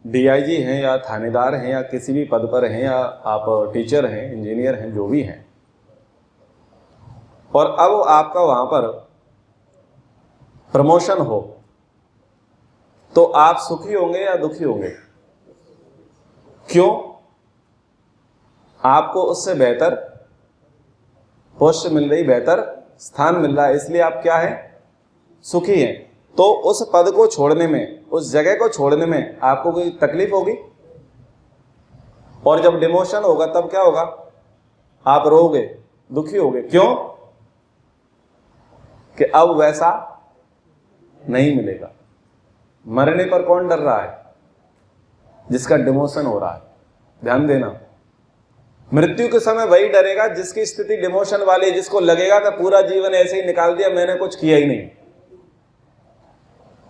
[SPEAKER 1] डीआईजी हैं या थानेदार हैं या किसी भी पद पर हैं, या आप टीचर हैं, इंजीनियर हैं, जो भी हैं, और अब आपका वहां पर प्रमोशन हो, तो आप सुखी होंगे या दुखी होंगे? क्यों? आपको उससे बेहतर पोस्ट मिल रही, बेहतर स्थान मिल रहा है, इसलिए आप क्या है? सुखी हैं। तो उस पद को छोड़ने में, उस जगह को छोड़ने में आपको कोई तकलीफ होगी? और जब डिमोशन होगा तब क्या होगा? आप रोगे, दुखी होगे। क्यों? कि अब वैसा नहीं मिलेगा। मरने पर कौन डर रहा है? जिसका डिमोशन हो रहा है। ध्यान देना, मृत्यु के समय वही डरेगा जिसकी स्थिति डिमोशन वाली, जिसको लगेगा कि पूरा जीवन ऐसे ही निकाल दिया, मैंने कुछ किया ही नहीं,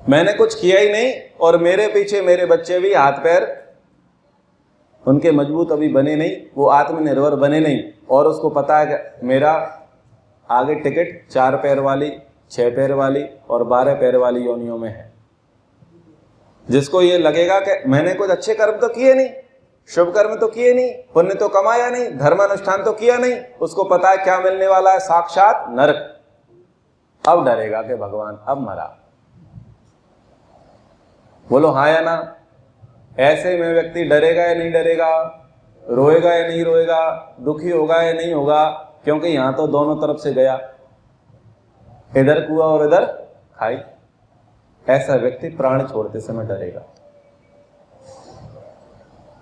[SPEAKER 1] मैंने कुछ किया ही नहीं, और मेरे पीछे मेरे बच्चे भी हाथ पैर उनके मजबूत अभी बने नहीं, वो आत्मनिर्भर बने नहीं, और उसको पता है कि मेरा आगे टिकट 4 पैर वाली, 6 पैर वाली और 12 पैर वाली योनियों में है। जिसको ये लगेगा कि मैंने कुछ अच्छे कर्म तो किए नहीं, शुभ कर्म तो किए नहीं, पुण्य तो कमाया नहीं, धर्मानुष्ठान तो किया नहीं, उसको पता है क्या मिलने वाला है? साक्षात नरक। अब डरेगा कि भगवान अब मरा। बोलो हाँ या ना? ऐसे में व्यक्ति डरेगा या नहीं डरेगा? रोएगा या नहीं रोएगा? दुखी होगा या नहीं होगा? क्योंकि यहां तो दोनों तरफ से गया, इधर कुआ और इधर खाई। ऐसा व्यक्ति प्राण छोड़ते समय डरेगा,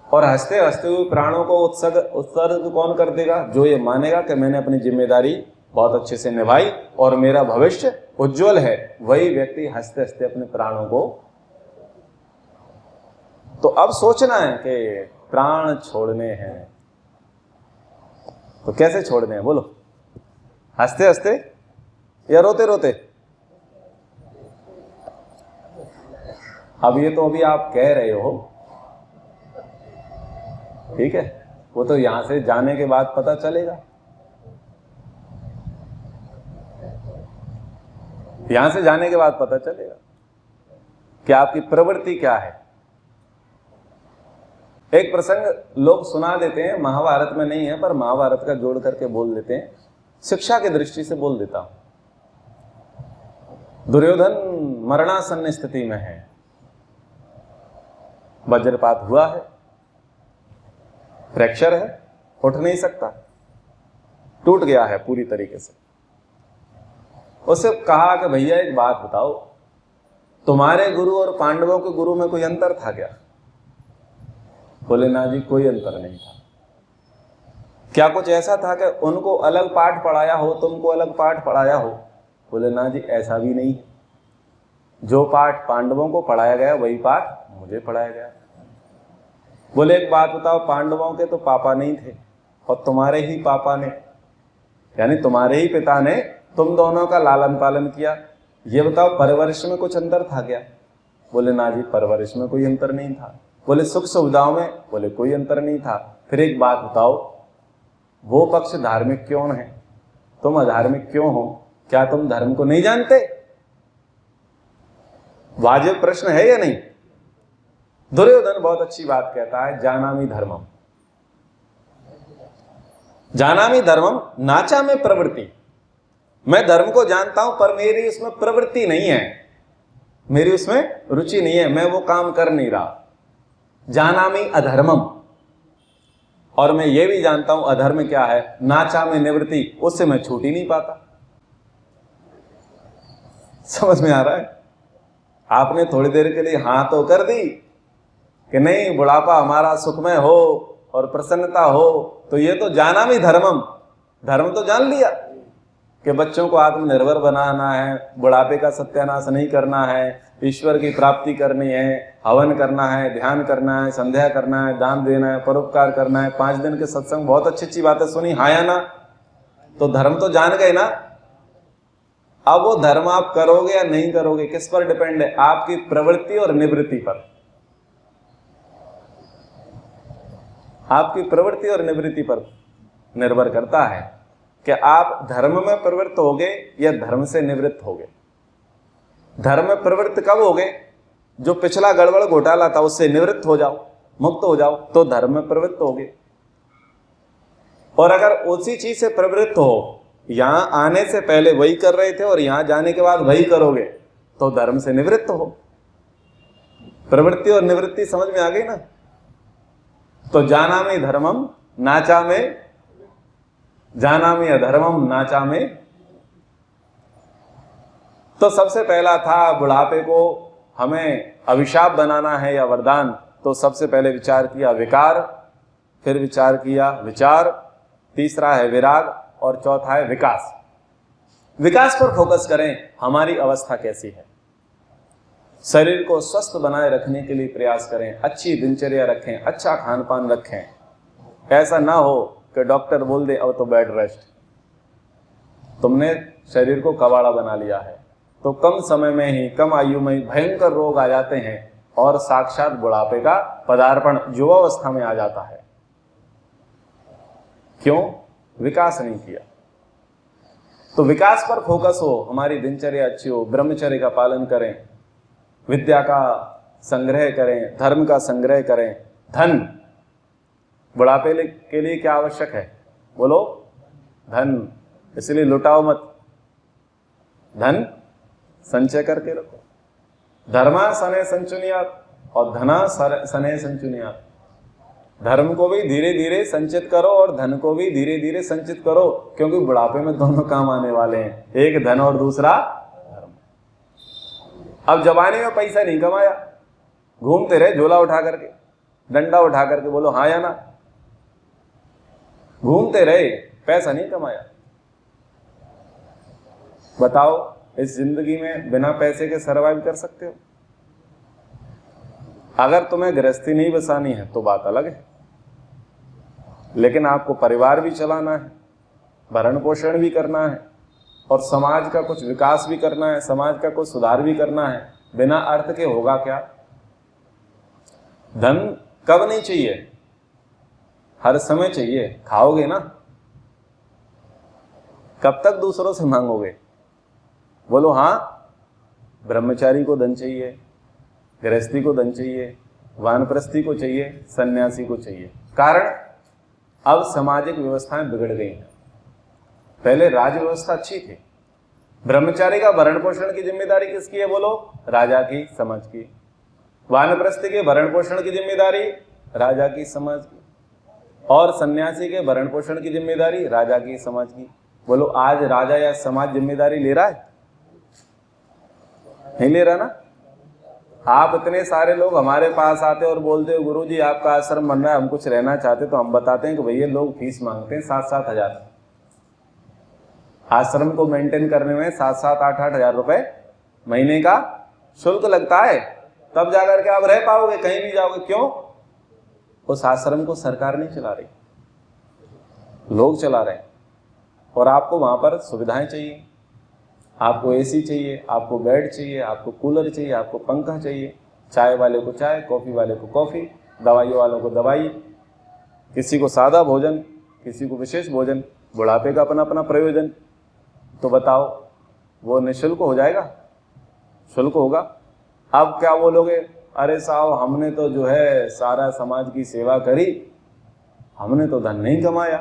[SPEAKER 1] और हंसते हंसते हुए प्राणों को उत्सर्ग कौन कर देगा? जो ये मानेगा कि मैंने अपनी जिम्मेदारी बहुत अच्छे से निभाई और मेरा भविष्य उज्जवल है, वही व्यक्ति हंसते हंसते अपने प्राणों को। तो अब सोचना है कि प्राण छोड़ने हैं, तो कैसे छोड़ने हैं? बोलो, हंसते हंसते या रोते रोते? अब ये तो अभी आप कह रहे हो, ठीक है, वो तो यहां से जाने के बाद पता चलेगा। यहां से जाने के बाद पता चलेगा कि आपकी प्रवृत्ति क्या है। एक प्रसंग लोग सुना देते हैं, महाभारत में नहीं है पर महाभारत का जोड़ करके बोल देते हैं, शिक्षा की दृष्टि से बोल देता हूं। दुर्योधन मरणासन्न स्थिति में है, वज्रपात हुआ है, फ्रैक्चर है, उठ नहीं सकता, टूट गया है पूरी तरीके से। उससे कहा कि भैया एक बात बताओ, तुम्हारे गुरु और पांडवों के गुरु में कोई अंतर था क्या? बोले ना जी कोई अंतर नहीं था। क्या कुछ ऐसा था कि उनको अलग पाठ पढ़ाया हो, तुमको अलग पाठ पढ़ाया हो? बोले ना जी ऐसा भी नहीं, जो पाठ पांडवों को पढ़ाया गया वही पाठ मुझे पढ़ाया गया। बोले एक बात बताओ, पांडवों के तो पापा नहीं थे और तुम्हारे ही पापा ने, यानी तुम्हारे ही पिता ने तुम दोनों का लालन पालन किया, ये बताओ परवरिश में कुछ अंतर था क्या? बोले ना जी परवरिश में कोई अंतर नहीं था। बोले सुख सुविधाओं में? बोले कोई अंतर नहीं था। फिर एक बात बताओ, वो पक्ष धार्मिक क्यों है, तुम अधार्मिक क्यों हो? क्या तुम धर्म को नहीं जानते? वाजिब प्रश्न है या नहीं? दुर्योधन बहुत अच्छी बात कहता है, जानामि धर्मम, जानामि धर्मम नाचा में प्रवृत्ति। मैं धर्म को जानता हूं पर मेरी उसमें प्रवृत्ति नहीं है, मेरी उसमें रुचि नहीं है, मैं वो काम कर नहीं रहा। जानामि अधर्मम, और मैं ये भी जानता हूं अधर्म क्या है, नाचा में निवृत्ति, उससे मैं छूट ही नहीं पाता। समझ में आ रहा है? आपने थोड़ी देर के लिए हाँ तो कर दी कि नहीं बुढ़ापा हमारा सुखमय हो और प्रसन्नता हो, तो ये तो जानामि धर्मम, धर्म तो जान लिया कि बच्चों को आत्मनिर्भर बनाना है, बुढ़ापे का सत्यानाश नहीं करना है, ईश्वर की प्राप्ति करनी है, हवन करना है, ध्यान करना है, संध्या करना है, दान देना है, परोपकार करना है। 5 दिन के सत्संग बहुत अच्छी अच्छी बातें सुनी, हाँ या ना? तो धर्म तो जान गए ना। अब वो धर्म आप करोगे या नहीं करोगे किस पर डिपेंड है? आपकी प्रवृत्ति और निवृत्ति पर। आपकी प्रवृत्ति और निवृत्ति पर निर्भर करता है कि आप धर्म में प्रवृत्त होगे या धर्म से निवृत्त होगे। धर्म में प्रवृत्त कब होगे? जो पिछला गड़बड़ घोटाला था उससे निवृत्त हो जाओ, मुक्त हो जाओ, तो धर्म में प्रवृत्त होगे। और अगर उसी चीज से प्रवृत्त हो, यहां आने से पहले वही कर रहे थे और यहां जाने के बाद वही करोगे, तो धर्म से निवृत्त हो। प्रवृत्ति और निवृत्ति समझ में आ गई ना? तो जानामि धर्मम नाचा में, जानामि अधर्मम नाचा में। तो सबसे पहला था बुढ़ापे को हमें अभिशाप बनाना है या वरदान, तो सबसे पहले विचार किया विकार, फिर विचार किया विचार, तीसरा है विराग और चौथा है विकास। विकास पर फोकस करें, हमारी अवस्था कैसी है, शरीर को स्वस्थ बनाए रखने के लिए प्रयास करें, अच्छी दिनचर्या रखें, अच्छा खान पान रखें। ऐसा ना हो कि डॉक्टर बोल दे अब तो बेड रेस्ट, तुमने शरीर को कबाड़ा बना लिया है, तो कम समय में ही, कम आयु में ही भयंकर रोग आ जाते हैं और साक्षात बुढ़ापे का पदार्पण युवावस्था में आ जाता है। क्यों? विकास नहीं किया। तो विकास पर फोकस हो, हमारी दिनचर्या अच्छी हो, ब्रह्मचर्य का पालन करें, विद्या का संग्रह करें, धर्म का संग्रह करें। धन, बुढ़ापे के लिए क्या आवश्यक है? बोलो, धन। इसलिए लुटाओ मत, धन संचय करके रखो। धर्मा सने संचुनियात और धना सने संचुनियात। धर्म को भी धीरे धीरे संचित करो और धन को भी धीरे धीरे संचित करो, क्योंकि बुढ़ापे में दोनों काम आने वाले हैं, एक धन और दूसरा धर्म। अब जवानी में पैसा नहीं कमाया, घूमते रहे झोला उठा करके, डंडा उठा करके, बोलो हाँ या ना? घूमते रहे, पैसा नहीं कमाया। बताओ, इस जिंदगी में बिना पैसे के सरवाइव कर सकते हो? अगर तुम्हें गृहस्थी नहीं बसानी है तो बात अलग है, लेकिन आपको परिवार भी चलाना है, भरण पोषण भी करना है और समाज का कुछ विकास भी करना है, समाज का कुछ सुधार भी करना है। बिना अर्थ के होगा क्या? धन कब नहीं चाहिए? हर समय चाहिए। खाओगे ना? कब तक दूसरों से मांगोगे? बोलो हाँ। ब्रह्मचारी को धन चाहिए, गृहस्थी को धन चाहिए, वानप्रस्थी को चाहिए, सन्यासी को चाहिए। कारण अब सामाजिक व्यवस्थाएं बिगड़ गई हैं। पहले राज व्यवस्था अच्छी थी। ब्रह्मचारी का भरण पोषण की जिम्मेदारी किसकी है बोलो? राजा की, समाज की। वानप्रस्थी के भरण पोषण की जिम्मेदारी राजा की, समाज की। और सन्यासी के भरण पोषण की जिम्मेदारी राजा की, समाज की। बोलो आज राजा या समाज जिम्मेदारी ले रहा है? नहीं ले रहा ना। आप इतने सारे लोग हमारे पास आते और बोलते हो गुरुजी आपका आश्रम बन रहा है, हम कुछ रहना चाहते, तो हम बताते हैं कि भैया लोग फीस मांगते हैं 7-7 हजार। आश्रम को मेंटेन करने में 7-7, 8-8 हजार रुपए महीने का शुल्क लगता है, तब जाकर के आप रह पाओगे, कहीं भी जाओगे। क्यों? उस आश्रम को सरकार नहीं चला रही, लोग चला रहे हैं। और आपको वहां पर सुविधाएं चाहिए, आपको एसी चाहिए, आपको बेड चाहिए, आपको कूलर चाहिए, आपको पंखा चाहिए, चाय वाले को चाय, कॉफी वाले को कॉफी, दवाई वालों को दवाई, किसी को सादा भोजन, किसी को विशेष भोजन, बुढ़ापे का अपना अपना प्रयोजन। तो बताओ वो निःशुल्क हो जाएगा? शुल्क होगा। अब क्या बोलोगे? अरे साहब हमने तो जो है सारा समाज की सेवा करी, हमने तो धन नहीं कमाया।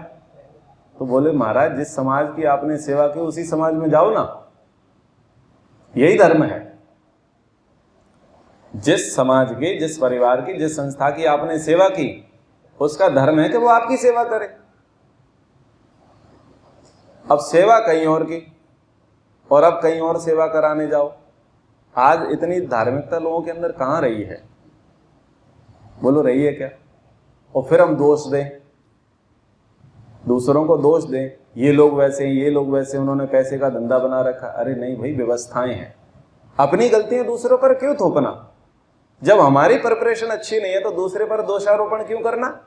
[SPEAKER 1] तो बोले महाराज जिस समाज की आपने सेवा की उसी समाज में जाओ ना, यही धर्म है। जिस समाज की, जिस परिवार की, जिस संस्था की आपने सेवा की, उसका धर्म है कि वो आपकी सेवा करे। अब सेवा कहीं और की और अब कहीं और सेवा कराने जाओ। आज इतनी धार्मिकता लोगों के अंदर कहां रही है? बोलो रही है क्या? और फिर हम दोष दें, दूसरों को दोष दें, ये लोग वैसे हैं, ये लोग वैसे, उन्होंने पैसे का धंधा बना रखा। अरे नहीं भाई, व्यवस्थाएं हैं। अपनी गलतियां दूसरों पर क्यों थोपना? जब हमारी प्रिपरेशन अच्छी नहीं है तो दूसरे पर दोषारोपण क्यों करना?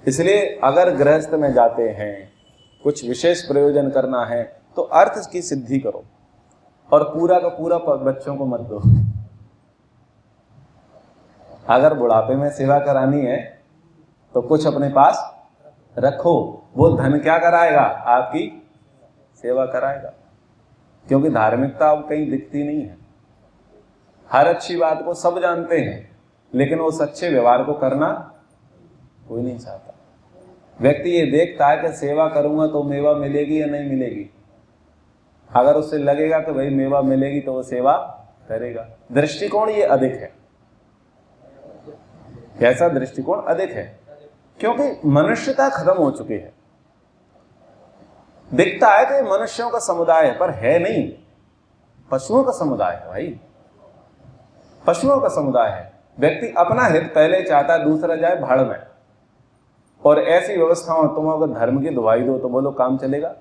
[SPEAKER 1] इसलिए अगर गृहस्थ में जाते हैं, कुछ विशेष प्रयोजन करना है तो अर्थ की सिद्धि करो और पूरा का पूरा बच्चों को मत दो। अगर बुढ़ापे में सेवा करानी है तो कुछ अपने पास रखो। वो धन क्या कराएगा? आपकी सेवा कराएगा। क्योंकि धार्मिकता अब कहीं दिखती नहीं है। हर अच्छी बात को सब जानते हैं, लेकिन उस अच्छे व्यवहार को करना कोई नहीं चाहता। व्यक्ति ये देखता है कि सेवा करूंगा तो मेवा मिलेगी या नहीं मिलेगी। अगर उससे लगेगा कि भाई मेवा मिलेगी तो वो सेवा करेगा। दृष्टिकोण ये अधिक है। कैसा दृष्टिकोण अधिक है? क्योंकि मनुष्यता खत्म हो चुकी है। दिखता है कि मनुष्यों का समुदाय है, पर है नहीं, पशुओं का समुदाय है भाई, पशुओं का समुदाय है। व्यक्ति अपना हित पहले चाहता है, दूसरा जाए भाड़ में। और ऐसी व्यवस्थाओं तुम अगर धर्म की दुहाई दो तो बोलो काम चलेगा?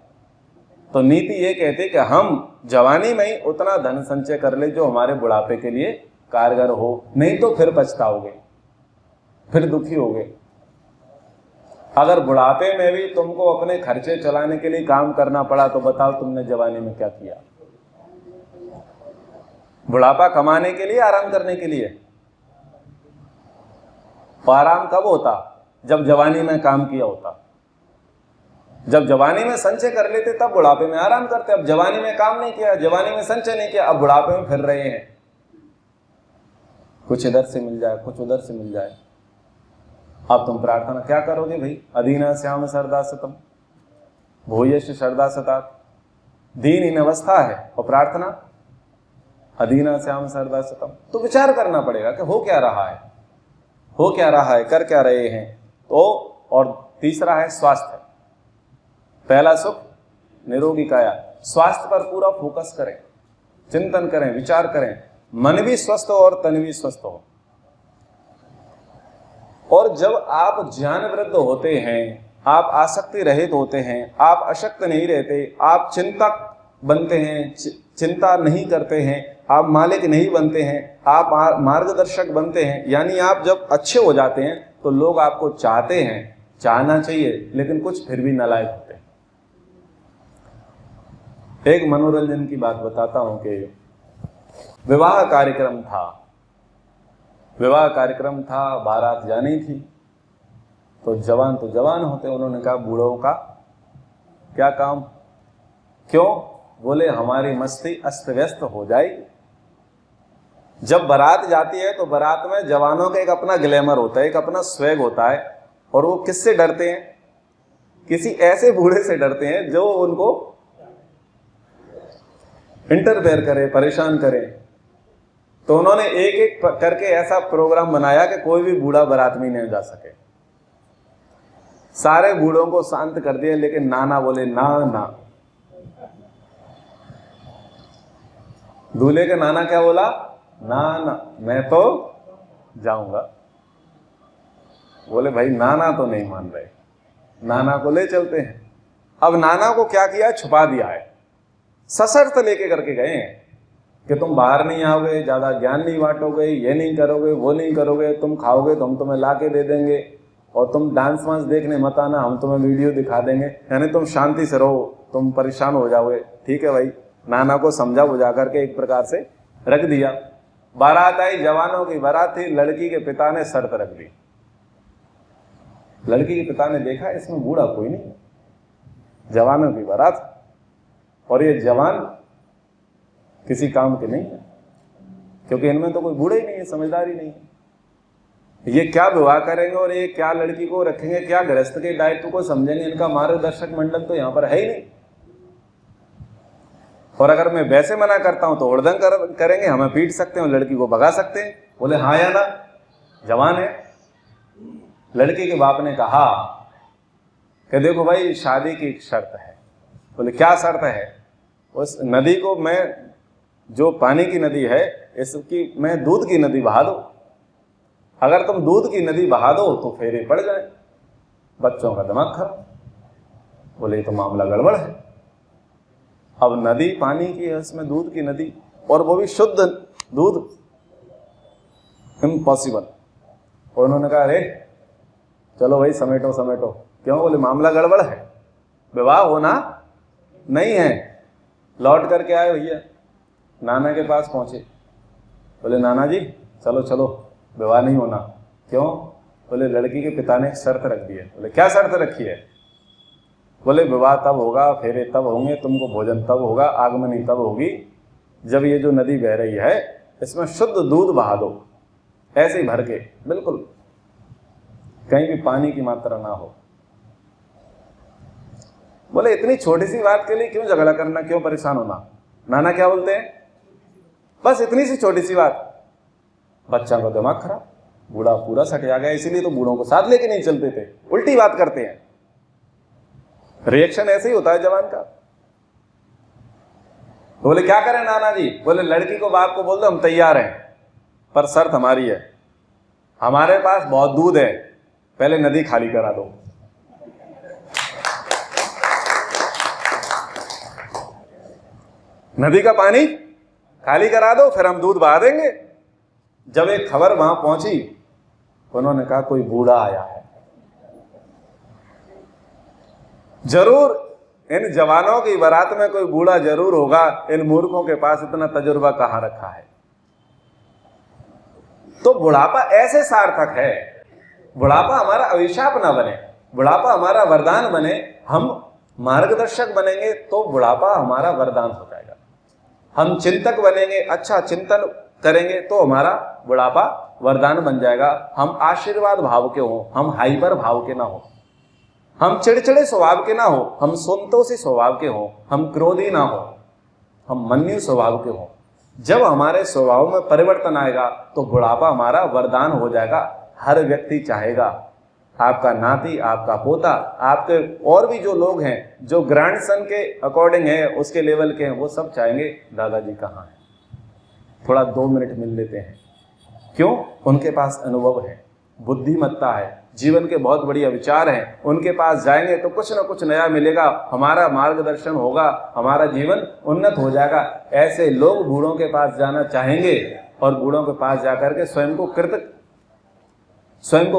[SPEAKER 1] तो नीति ये कहती कि हम जवानी में ही उतना धन संचय कर ले जो हमारे बुढ़ापे के लिए कारगर हो, नहीं तो फिर पछताओगे, फिर दुखी होगे। अगर बुढ़ापे में भी तुमको अपने खर्चे चलाने के लिए काम करना पड़ा तो बताओ तुमने जवानी में क्या किया? बुढ़ापा कमाने के लिए, आराम करने के लिए? तो आराम कब होता? जब जवानी में काम किया होता। जब जवानी में संचय कर लेते तब बुढ़ापे में आराम करते। अब जवानी में काम नहीं किया, जवानी में संचय नहीं किया, अब बुढ़ापे में फिर रहे हैं। कुछ इधर से मिल जाए, कुछ उधर से मिल जाए। अब तुम प्रार्थना क्या करोगे भाई? अधीना श्याम सरदा सतम भूयश श्रद्धा सतात। दीनहीन अवस्था है और प्रार्थना अधीना श्याम सरदा सतम। तो विचार करना पड़ेगा कि हो क्या रहा है, हो क्या रहा है, कर क्या रहे हैं। तो और तीसरा है स्वास्थ्य। पहला सुख निरोगी काया। स्वास्थ्य पर पूरा फोकस करें, चिंतन करें, विचार करें। मन भी स्वस्थ हो और तन भी स्वस्थ हो। और जब आप ज्ञान वृद्ध होते हैं, आप आसक्ति रहित होते हैं, आप अशक्त नहीं रहते, आप चिंतक बनते हैं, चिंता नहीं करते हैं, आप मालिक नहीं बनते हैं, आप मार्गदर्शक बनते हैं। यानी आप जब अच्छे हो जाते हैं तो लोग आपको चाहते हैं, चाहना चाहिए, लेकिन कुछ फिर भी नालायक होते हैं। एक मनोरंजन की बात बताता हूं कि विवाह कार्यक्रम था, बारात जानी थी। तो जवान होते, उन्होंने कहा बूढ़ों का क्या काम? क्यों? बोले हमारी मस्ती अस्त व्यस्त हो जाएगी। जब बारात जाती है तो बारात में जवानों का एक अपना ग्लैमर होता है, एक अपना स्वैग होता है, और वो किससे डरते हैं? किसी ऐसे बूढ़े से डरते हैं जो उनको इंटरफेयर करे, परेशान करे। तो उन्होंने एक एक करके ऐसा प्रोग्राम बनाया कि कोई भी बूढ़ा बारात में नहीं जा सके। सारे बूढ़ों को शांत कर दिया, लेकिन नाना बोले ना ना। दूल्हे के नाना क्या बोला? ना ना, मैं तो जाऊंगा। बोले भाई नाना तो नहीं मान रहे, नाना को ले चलते हैं। अब नाना को क्या किया? छुपा दिया है, सशर्त लेके करके गए हैं कि तुम बाहर नहीं आओगे, ज्यादा ज्ञान नहीं बांटोगे, ये नहीं करोगे, वो नहीं करोगे, तुम खाओगे तो हम तुम्हें ला के दे देंगे, और तुम डांस वांस देखने मत आना, हम तुम्हें वीडियो दिखा देंगे, यानी तुम शांति से रहो, तुम परेशान हो जाओगे। ठीक है भाई, नाना को समझा बुझा करके एक प्रकार से रख दिया। बारात आई, जवानों की बारात थी, लड़की के पिता ने शर्त रख दी। लड़की के पिता ने देखा इसमें बूढ़ा कोई नहीं, जवानों की बारात, और ये जवान किसी काम के नहीं है, क्योंकि इनमें तो कोई बूढ़ा ही नहीं है, समझदारी नहीं है। ये क्या विवाह करेंगे और ये क्या लड़की को रखेंगे, क्या गृहस्थ के दायित्व को समझेंगे, इनका मार्गदर्शक मंडल तो यहां पर है ही नहीं। और अगर मैं वैसे मना करता हूं तो उड़दंग करेंगे, हमें पीट सकते हैं, लड़की को भगा सकते हैं। बोले हाँ या ना, जवान है। लड़की के बाप ने कहा कि देखो भाई, शादी की एक शर्त है। बोले क्या शर्त है? उस नदी को मैं, जो पानी की नदी है, इसकी मैं दूध की नदी बहा दो। अगर तुम दूध की नदी बहा दो तो फेरे पड़ जाए, बच्चों का दिमाग खराब। बोले ये तो मामला गड़बड़ है। अब नदी पानी की है, उसमें दूध की नदी, और वो भी शुद्ध दूध, इम्पॉसिबल। और उन्होंने कहा अरे चलो भाई समेटो समेटो। क्यों? बोले मामला गड़बड़ है, विवाह होना नहीं है। लौट करके आए भैया, नाना के पास पहुंचे। बोले नाना जी चलो चलो, विवाह नहीं होना। क्यों? बोले लड़की के पिता ने एक शर्त रख दी है। बोले क्या शर्त रखी है? बोले विवाह तब होगा, फेरे तब होंगे, तुमको भोजन तब होगा, आगमनी तब होगी जब ये जो नदी बह रही है इसमें शुद्ध दूध बहा दो, ऐसे ही भर के, बिल्कुल कहीं भी पानी की मात्रा ना हो। बोले इतनी छोटी सी बात के लिए क्यों झगड़ा करना, क्यों परेशान होना? नाना क्या बोलते हैं? बस इतनी सी छोटी सी बात। बच्चा का दिमाग खराब, बूढ़ा पूरा सटिया गया। इसीलिए तो बूढ़ों को साथ लेके नहीं चलते थे, उल्टी बात करते हैं। रिएक्शन ऐसे ही होता है जवान का। तो बोले क्या करें नाना जी? बोले लड़की को बाप को बोल दो हम तैयार हैं, पर शर्त हमारी है, हमारे पास बहुत दूध है, पहले नदी खाली करा दो। नदी का पानी खाली करा दो, फिर हम दूध बहा देंगे। जब एक खबर वहां पहुंची, उन्होंने कहा कोई बूढ़ा आया है। जरूर इन जवानों की बारात में कोई बूढ़ा जरूर होगा, इन मूर्खों के पास इतना तजुर्बा कहां रखा है। तो बुढ़ापा ऐसे सार्थक है, बुढ़ापा हमारा अभिशाप ना बने, बुढ़ापा हमारा वरदान बने। हम मार्गदर्शक बनेंगे तो बुढ़ापा हमारा वरदान हो जाएगा। हम चिंतक बनेंगे, अच्छा चिंतन करेंगे तो हमारा बुढ़ापा वरदान बन जाएगा। हम आशीर्वाद भाव के हों, हम हाइपर भाव के ना हो, हम चिड़चिड़े स्वभाव के ना हो, हम संतोषी स्वभाव के हों, हम क्रोधी ना हो, हम मन्यु स्वभाव के हों। जब हमारे स्वभाव में परिवर्तन आएगा तो बुढ़ापा हमारा वरदान हो जाएगा। हर व्यक्ति चाहेगा, आपका नाती, आपका पोता, आपके और भी जो लोग हैं, जो ग्रैंडसन के अकॉर्डिंग है, उसके लेवल के हैं, वो सब चाहेंगे दादाजी कहाँ हैं, थोड़ा 2 मिनट मिल लेते हैं। क्यों? उनके पास अनुभव है, बुद्धिमत्ता है, जीवन के बहुत बढ़िया विचार हैं। उनके पास जाएंगे तो कुछ ना कुछ नया मिलेगा, हमारा मार्गदर्शन होगा, हमारा जीवन उन्नत हो जाएगा। ऐसे लोग बूढ़ों के पास जाना चाहेंगे और बूढ़ों के पास जाकर के स्वयं को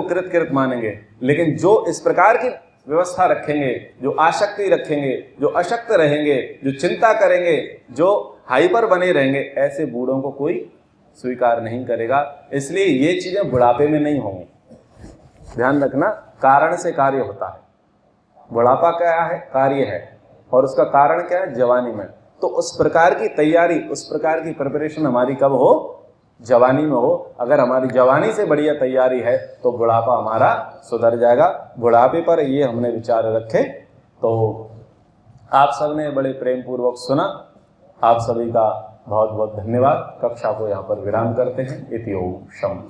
[SPEAKER 1] कृत मानेंगे। लेकिन जो इस प्रकार की व्यवस्था रखेंगे, जो आसक्ति रखेंगे, जो अशक्त रहेंगे, जो चिंता करेंगे, जो हाइपर बने रहेंगे, ऐसे बूढ़ों को कोई स्वीकार नहीं करेगा। इसलिए ये चीजें बुढ़ापे में नहीं होंगी। ध्यान रखना, कारण से कार्य होता है। बुढ़ापा क्या है? कार्य है। और उसका कारण क्या है? जवानी में। तो उस प्रकार की तैयारी, उस प्रकार की प्रिपरेशन हमारी कब हो? जवानी में हो। अगर हमारी जवानी से बढ़िया तैयारी है तो बुढ़ापा हमारा सुधर जाएगा। बुढ़ापे पर ये हमने विचार रखे। तो आप सबने बड़े प्रेम पूर्वक सुना। आप सभी का बहुत बहुत धन्यवाद। कक्षा को यहाँ पर विराम करते हैं। इति ओम शम।